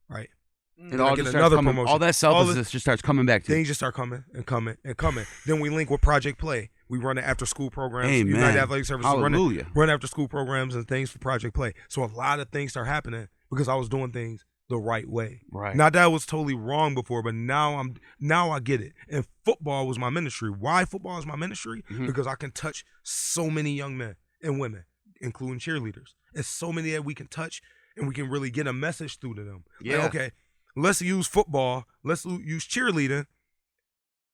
right? It all I just get starts another coming, promotion. all that selflessness just starts coming back to you. Things just start coming and coming and coming. Then we link with Project Play. We run the after school programs. Amen. United Athletic Services Hallelujah. run after school programs and things for Project Play. So a lot of things start happening because I was doing things the right way. Right. Not that I was totally wrong before, but now I get it. And football was my ministry. Why football is my ministry? Mhm. Because I can touch so many young men and women, including cheerleaders. It's so many that we can touch and we can really get a message through to them. Yeah. Like, okay, let's use football, let's use cheerleading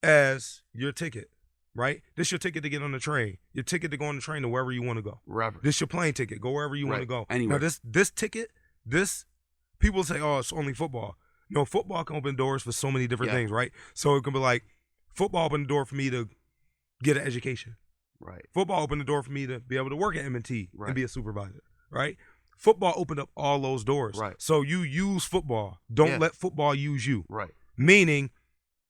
as your ticket, right? This your ticket to get on the train. Your ticket to go on the train to wherever you want to go. Wherever. This your plane ticket. Go wherever you want to Right. go. Anywhere. Now this ticket, people say, oh, it's only football. No, football can open doors for so many different Yeah. things, right? So it can be like, football opened the door for me to get an education. Right. Football opened the door for me to be able to work at M&T Right. and be a supervisor, right? Football opened up all those doors. Right. So you use football. Don't Yeah. let football use you. Right. Meaning,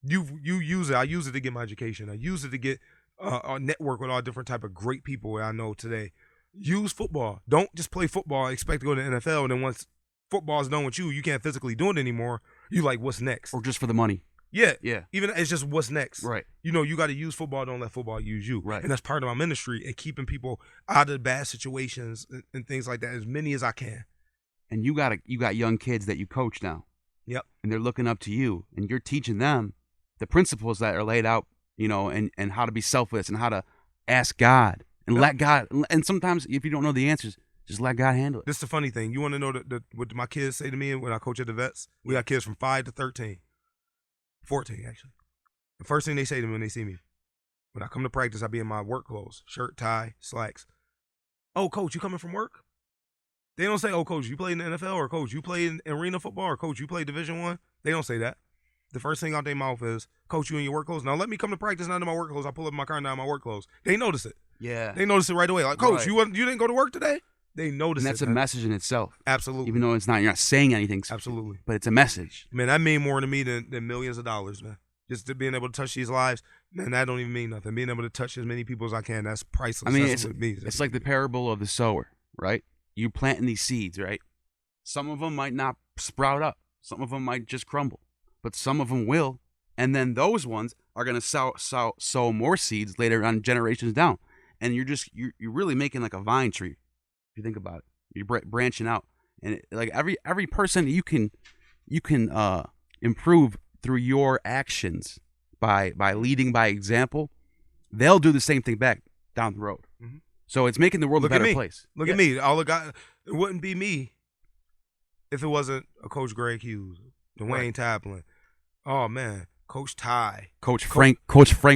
you use it. I use it to get my education. I use it to get a network with all different type of great people that I know today. Use football. Don't just play football, expect to go to the NFL, and then once football's done with you, you can't physically do it anymore. You like, what's next? Or just for the money. Yeah. Yeah. Even it's just what's next. Right. You know, you got to use football. Don't let football use you. Right. And that's part of my ministry and keeping people out of bad situations and things like that, as many as I can. And you got young kids that you coach now. Yep. And they're looking up to you, and you're teaching them the principles that are laid out, and how to be selfless and how to ask God and let God. And sometimes if you don't know the answers, just let God handle it. This is the funny thing. You want to know what my kids say to me when I coach at the vets? We got kids from 5 to 13. 14, actually. The first thing they say to me when they see me, when I come to practice, I be in my work clothes, shirt, tie, slacks. Oh, coach, you coming from work? They don't say, oh, coach, you play in the NFL, or coach, you play in arena football, or coach, you play Division I. They don't say that. The first thing out their mouth is, coach, you in your work clothes? Now let me come to practice not in my work clothes. I pull up in my car now in my work clothes. They notice it. Yeah. They notice it right away. Like, coach, Right. you didn't go to work today? They notice And it. that's a man. message in itself. Absolutely. Even though you're not saying anything, Absolutely. but it's a message. Man, that mean more to me than millions of dollars, man. Just to being able to touch these lives, man, that don't even mean nothing. Being able to touch as many people as I can, that's priceless. I mean, That's what it means. it's like the parable of the sower, right? You're planting these seeds, right? Some of them might not sprout up. Some of them might just crumble. But some of them will. And then those ones are going to sow more seeds later on, generations down. And you're really making like a vine tree, if you think about it. You're branching out. And like every person you can improve through your actions by leading by example. They'll do the same thing back down the road. Mm-hmm. So it's making the world Look a at better me. place. Look at me. It wouldn't be me if it wasn't a Coach Greg Hughes, Dwayne Taplin. Oh man, Coach Ty, Coach Frank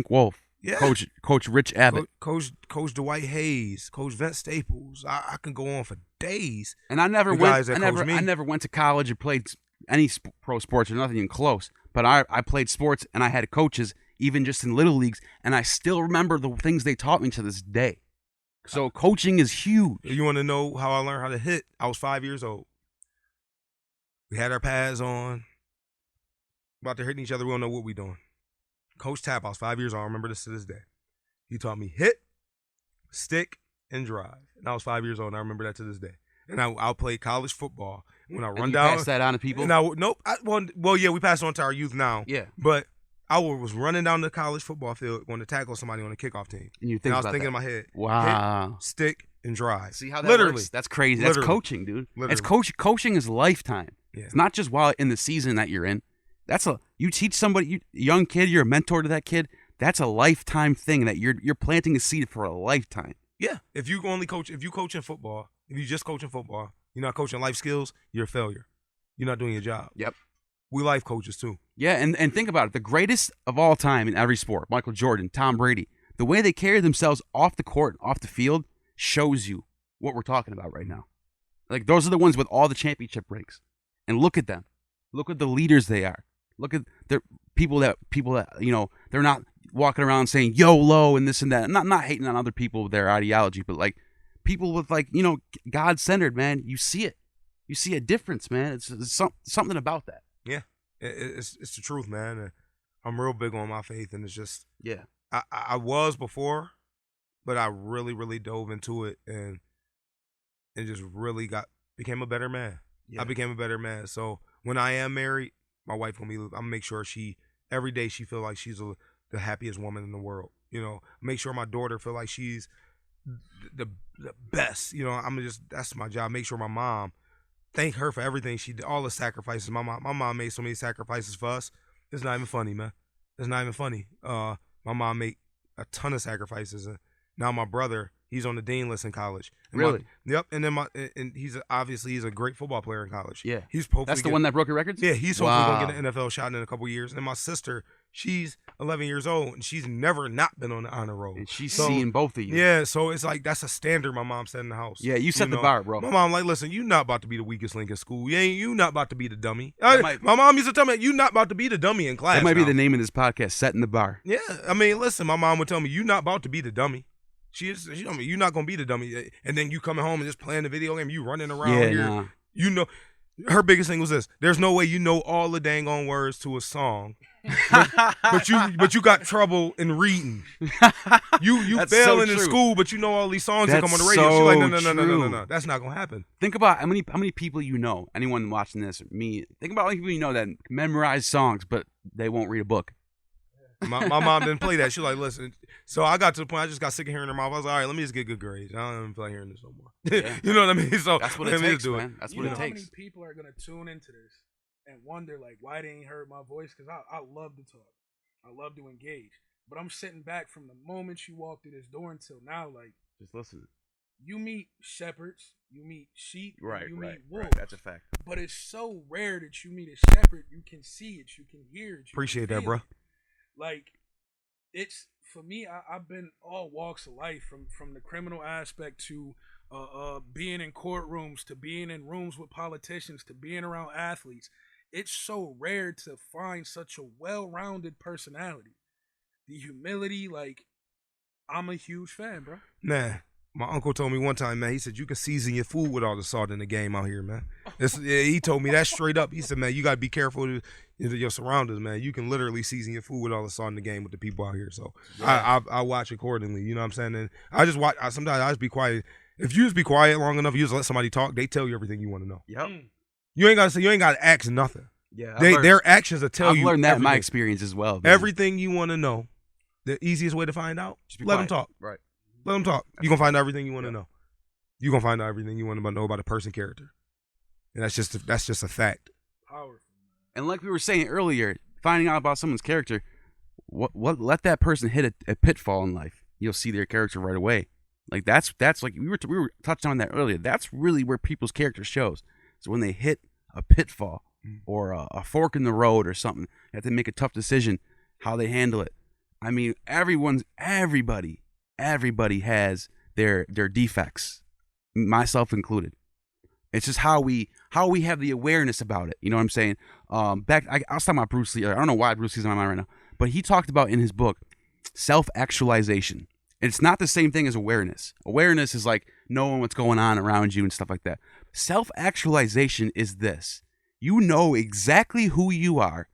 Wolf, yeah, Coach Rich Abbott, Coach Dwight Hayes, Coach Vince Staples. I can go on for days. And I never guys went. that coached me. I never went to college or played any pro sports or nothing even close. But I played sports and I had coaches even just in little leagues, and I still remember the things they taught me to this day. So coaching is huge. You want to know how I learned how to hit? I was 5 years old. We had our pads on, about to hitting each other. We don't know what we doing. Coach Tapp, I was 5 years old. I remember this to this day. He taught me hit, stick, and drive. And I was 5 years old, and I remember that to this day. And I played college football. When I run down, pass that on to people. And yeah, we passed on to our youth now. Yeah, but I was running down the college football field going to tackle somebody on the kickoff team. and you And think I was about thinking that. in my head, Wow. hit, stick, and drive. See how that Literally. works? That's crazy. Literally. That's coaching, dude. Literally. It's coaching is a lifetime. Yeah. It's not just while in the season that you're in. You teach somebody, a young kid, you're a mentor to that kid. That's a lifetime thing that you're planting a seed for a lifetime. Yeah. If you coach in football, if you just coaching football, you're not coaching life skills, you're a failure. You're not doing your job. Yep. We life coaches too. Yeah, and think about it. The greatest of all time in every sport, Michael Jordan, Tom Brady, the way they carry themselves off the court, off the field, shows you what we're talking about right now. Like, those are the ones with all the championship rings. And look at them. Look at the leaders they are. Look at their people that they're not walking around saying YOLO and this and that. I'm not hating on other people with their ideology, but like people with God-centered, man, you see it. You see a difference, man. It's something about that. Yeah. It's the truth, man. I'm real big on my faith, and it's just I was before, but I really, really dove into it and just really became a better man. Yeah. I became a better man. So when I am married, my wife I'm gonna make sure every day she feel like she's the happiest woman in the world. Make sure my daughter feel like she's the best. That's my job. Make sure my mom, thank her for everything she did, all the sacrifices. My mom made so many sacrifices for us. It's not even funny, man. It's not even funny. My mom made a ton of sacrifices, and now my brother, he's on the dean list in college. And really? Yep. And then he's a great football player in college. Yeah. He's hopefully That's the one that broke your records? Yeah, he's hopefully gonna get an NFL shot in a couple years. And my sister, she's 11 years old, and she's never not been on the honor roll. And she's seeing both of you. Yeah, so it's like that's a standard my mom set in the house. Yeah, you set the bar, bro. My mom like, listen, you not about to be the weakest link in school. You not about to be the dummy. My mom used to tell me, you not about to be the dummy in class. That might be the name of this podcast, Setting the Bar. Yeah, I mean, listen, my mom would tell me, you not about to be the dummy. She told me, you're not gonna be the dummy. And then you coming home and just playing the video game, you running around here. Nah. Her biggest thing was this: there's no way you know all the dang on words to a song, but you got trouble in reading. You failing in school, but you know all these songs that come on the radio. She's like, no, that's not gonna happen. Think about how many people you know. Anyone watching this, or me. Think about how many people you know that memorize songs, but they won't read a book. My mom didn't play that. She was like, listen. So I got to the point I just got sick of hearing her mouth. I was like, all right, let me just get good grades. I don't even feel like hearing this no more. Yeah. You know what I mean? So that's what it takes, man. That's what it takes. How many people are gonna tune into this and wonder like, why they ain't heard my voice? Because I love to talk. I love to engage. But I'm sitting back from the moment you walk through this door until now, like, just listen. You meet shepherds, you meet sheep, right, you meet wolves. Right. That's a fact. But it's so rare that you meet a shepherd. You can see it, you can hear it. Appreciate that, bro. Like, it's for me. I've been all walks of life, from the criminal aspect to being in courtrooms, to being in rooms with politicians, to being around athletes. It's so rare to find such a well-rounded personality. The humility, like, I'm a huge fan, bro. Nah, my uncle told me one time, man, he said, you can season your food with all the salt in the game out here, man. He told me that straight up. He said, man, you got to be careful of your surroundings, man. You can literally season your food with all the salt in the game with the people out here. So I watch accordingly, you know what I'm saying? And I just watch. Sometimes I just be quiet. If you just be quiet long enough, you just let somebody talk, they tell you everything you want to know. Yep. You ain't got to say, you ain't got to ask nothing. Yeah. Their actions will tell you. I've learned that everything. in my experience as well. Man. Everything you want to know, the easiest way to find out, let them talk. Right. Let them talk. You're going to find out everything you want to know. You're going to find out everything you want to know about a person's character. And that's just a fact. Powerful. And like we were saying earlier, finding out about someone's character, what let that person hit a pitfall in life. You'll see their character right away. Like that's like we were touching on that earlier. That's really where people's character shows. So when they hit a pitfall or a fork in the road or something, they have to make a tough decision, how they handle it. I mean, everybody has their defects, myself included. It's just how we have the awareness about it. You know what I'm saying? I was talking about Bruce Lee. I don't know why Bruce Lee's on my mind right now, but he talked about in his book self-actualization. It's not the same thing as awareness. Awareness is like knowing what's going on around you and stuff like that. Self-actualization is this. You know exactly who you are,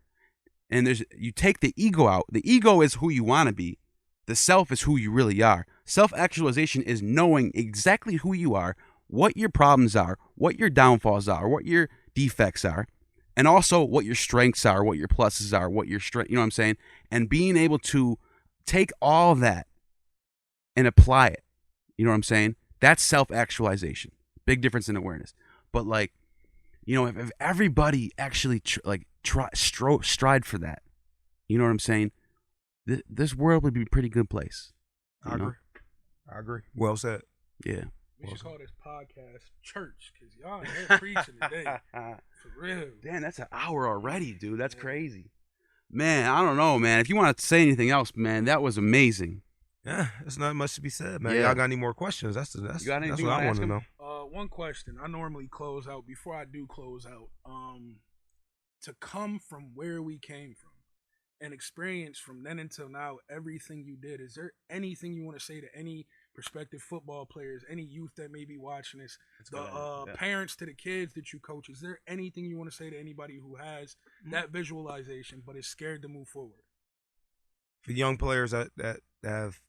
and you take the ego out. The ego is who you want to be. The self is who you really are. Self-actualization is knowing exactly who you are, what your problems are, what your downfalls are, what your defects are, and also what your strengths are, what your pluses are, what your strength, you know what I'm saying? And being able to take all that and apply it. You know what I'm saying? That's self-actualization. Big difference in awareness. But like, you know, if everybody actually stride for that. You know what I'm saying? This world would be a pretty good place. I agree. Well said. Yeah. We should call this podcast church because y'all ain't preaching today. For real. Damn, that's an hour already, dude. That's crazy. Man, I don't know, man. If you want to say anything else, man, that was amazing. Yeah, there's not much to be said, man. Yeah. Y'all got any more questions? That's You got what anything I want to to know. One question. I normally close out. Before I do close out, to come from where we came from and experience from then until now everything you did, is there anything you want to say to any prospective football players, any youth that may be watching this, parents to the kids that you coach? Is there anything you want to say to anybody who has that visualization but is scared to move forward? For young players that have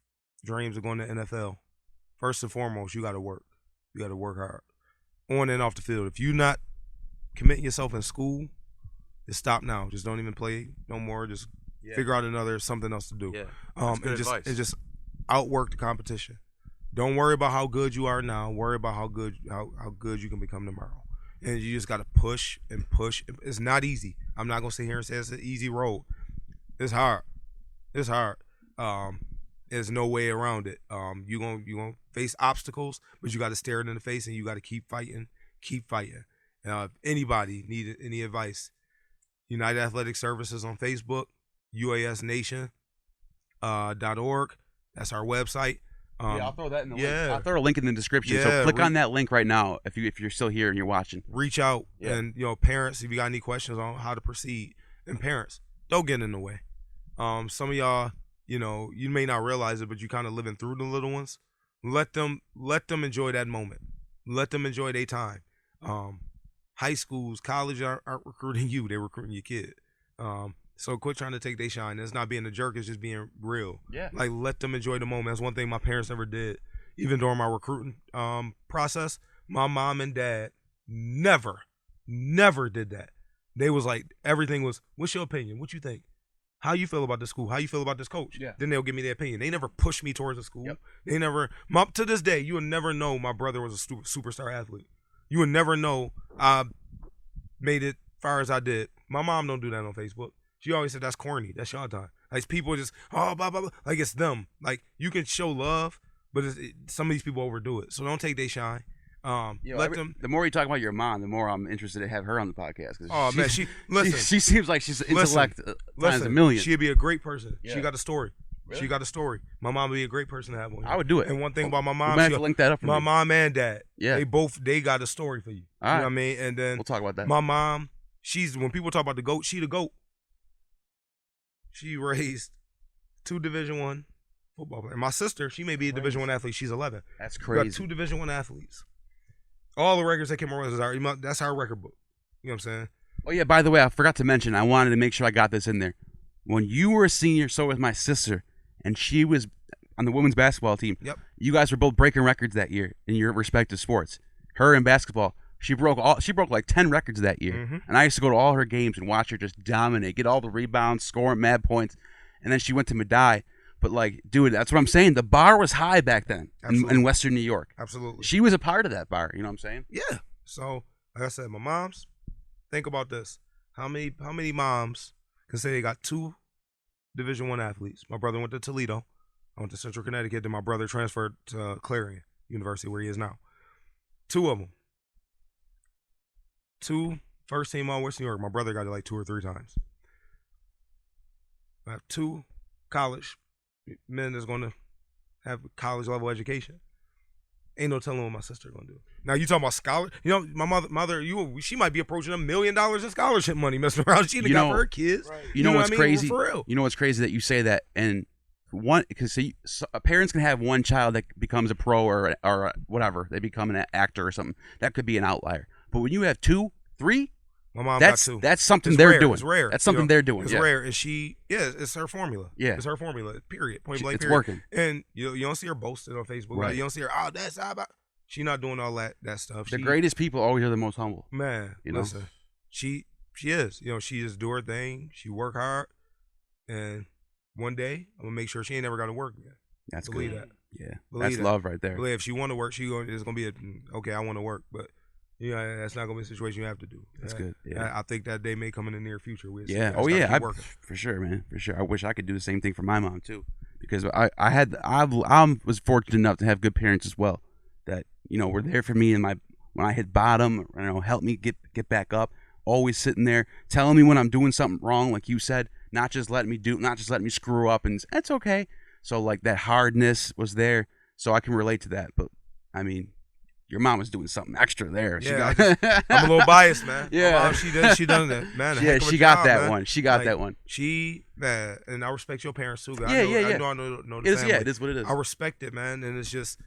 dreams of going to NFL, first and foremost, you got to work. You got to work hard on and off the field. If you're not committing yourself in school, just stop now. Just don't even play no more. Just figure out something else to do. Yeah. And just outwork the competition. Don't worry about how good you are now. Worry about how good you can become tomorrow. And you just got to push and push. It's not easy. I'm not gonna sit here and say it's an easy road. It's hard. It's hard. There's no way around it. You gonna face obstacles, but you got to stare it in the face and you got to keep fighting. Keep fighting. If anybody needed any advice, United Athletic Services on Facebook, uasnation.org. That's our website. I'll throw that in the link. I'll throw a link in the description. So click on that link right now if you're still here and you're watching. Reach out and parents, if you got any questions on how to proceed, and parents, don't get in the way. Some of y'all, you may not realize it, but you kind of living through the little ones. Let them enjoy that moment. Let them enjoy their time. High schools, college aren't recruiting you; they're recruiting your kid. So quit trying to take their shine. It's not being a jerk. It's just being real. Yeah. Like, let them enjoy the moment. That's one thing my parents never did. Even during my recruiting process, my mom and dad never did that. They was like, everything was, what's your opinion? What you think? How you feel about this school? How you feel about this coach? Yeah. Then they'll give me their opinion. They never pushed me towards a school. Yep. They never, to this day, you will never know my brother was a superstar athlete. You would never know I made it far as I did. My mom don't do that on Facebook. She always said, that's corny. That's y'all time. Like, people just, blah, blah, blah. Like, it's them. Like, you can show love, but some of these people overdo it. So don't take their shine. The more you talk about your mom, the more I'm interested to have her on the podcast. She seems like she's intellect times a million. She'd be a great person. Yeah. She got a story. Really? She got a story. My mom would be a great person to have on here. I would do it. And one thing about my mom, have to link that up for my me. mom and dad, they got a story for you. All right. You know what I mean? And then we'll talk about that. My mom, when people talk about the GOAT, she the GOAT. She raised 2 Division I football players. My sister, she may be a Division I athlete. She's 11. That's crazy. We got 2 Division I athletes. All the records that came around, that's our record book. You know what I'm saying? Oh, yeah, by the way, I forgot to mention, I wanted to make sure I got this in there. When you were a senior, so was my sister, and she was on the women's basketball team. Yep. You guys were both breaking records that year in your respective sports. Her in basketball, she broke like 10 records that year. Mm-hmm. And I used to go to all her games and watch her just dominate, get all the rebounds, score mad points. And then she went to Madai. But, like, dude, that's what I'm saying. The bar was high back then in Western New York. Absolutely. She was a part of that bar. You know what I'm saying? Yeah. So, like I said, my moms, think about this. How many moms can say they got 2 Division I athletes? My brother went to Toledo. I went to Central Connecticut. Then my brother transferred to Clarion University, where he is now. 2 of them. 2 first team all West New York. My brother got it like 2 or 3 times. I have 2 college men that's going to have college level education. Ain't no telling what my sister gonna do. Now you talking about scholar? My mother, she might be approaching $1 million in scholarship money messing around. She got for her kids. Right. You know what's crazy? For real. You know what's crazy that you say that, and because parents can have one child that becomes a pro or whatever, they become an actor or something. That could be an outlier. But when you have 2, 3, my mom got 2. That's something they're doing. It's rare. That's something they're doing. It's rare, and it's her formula. Yeah, it's her formula. Period. Point blank. It's period. working. And you don't see her boasting on Facebook. Right? You don't see her. Oh, that's how about. She's not doing all that stuff. The greatest people always are the most humble. Man, listen, she is. She just do her thing. She work hard, and one day I'm gonna make sure she ain't never got to work again. That's Believe good. That. Yeah, Believe that's that. love right there. Believe if she want to work, it's gonna be okay. I want to work, but Yeah, that's not gonna be a situation you have to do. That's good. Yeah, I think that day may come in the near future. yeah. Oh yeah, for sure, man, for sure. I wish I could do the same thing for my mom too, because I was fortunate enough to have good parents as well, that were there for me when I hit bottom, helped me get back up. Always sitting there telling me when I'm doing something wrong, like you said, not just letting me screw up, and it's okay. So like that hardness was there, so I can relate to that. But I mean, your mom was doing something extra there. Yeah, I'm a little biased, man. Yeah, my mom, she done that, man. Yeah, she got that one. She got that one. Man, and I respect your parents too. Yeah. I know the family. Yeah, it is what it is. I respect it, man, and it's just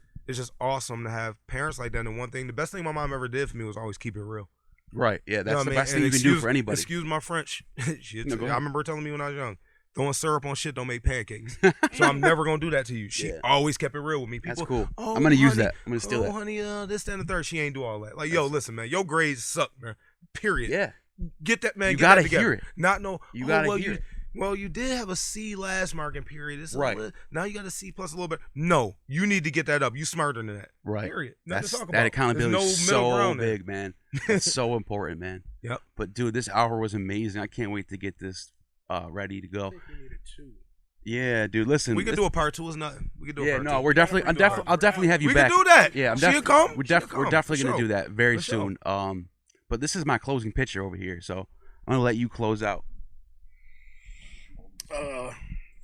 awesome to have parents like that. And the best thing my mom ever did for me was always keep it real. Right. Yeah, that's the best thing you can do for anybody. Excuse my French. I remember her telling me when I was young, throwing syrup on shit don't make pancakes. So I'm never gonna do that to you. She always kept it real with me. People, that's cool. Oh, I'm gonna use honey, that. I'm gonna steal that. Honey, this, that, and the third. She ain't do all that. Like, yo, listen, man, your grades suck, man. Period. Yeah. Get that, man. You get gotta that hear it. Not no. You gotta hear it. Well, you did have a C last marking period. It's right. Now you got a C plus a little bit. No, you need to get that up. You smarter than that. Right. Period. That accountability is so big, man. It's so important, man. Yep. But dude, this hour was amazing. I can't wait to get this ready to go. I think we needed 2. Yeah, dude. Listen, we can do a part 2. It's nothing. We can do a part 2. Yeah, no, we're definitely. I'll definitely have you back. We can do that. Yeah, we're definitely gonna do that very soon. But this is my closing picture over here, so I'm gonna let you close out.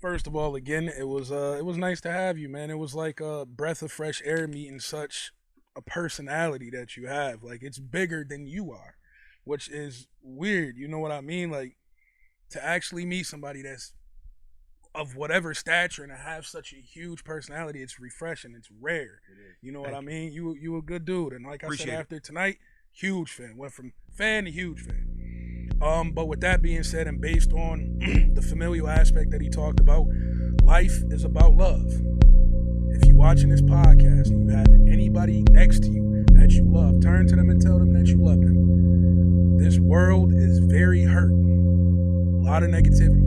First of all, again, it was nice to have you, man. It was like a breath of fresh air meeting such a personality that you have. Like, it's bigger than you are, which is weird. You know what I mean? Like, to actually meet somebody that's of whatever stature and to have such a huge personality, it's refreshing. It's rare. You know what I mean? You a good dude, and like I said, after tonight, huge fan. Went from fan to huge fan. But with that being said, and based on the familial aspect that he talked about, life is about love. If you're watching this podcast and you have anybody next to you that you love, turn to them and tell them that you love them. This world is very hurt. A lot of negativity.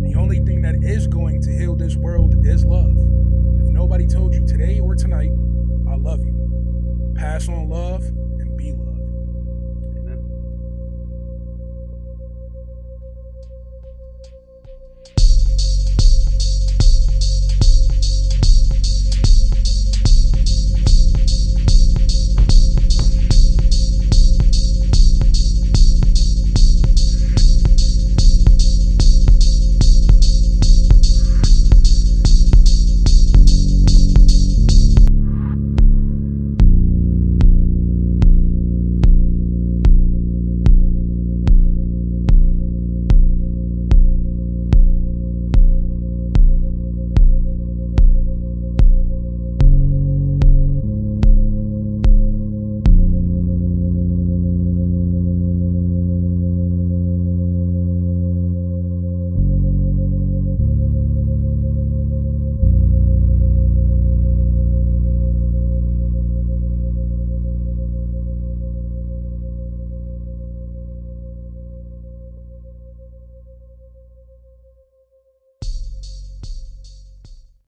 The only thing that is going to heal this world is love. If nobody told you today or tonight, I love you, pass on love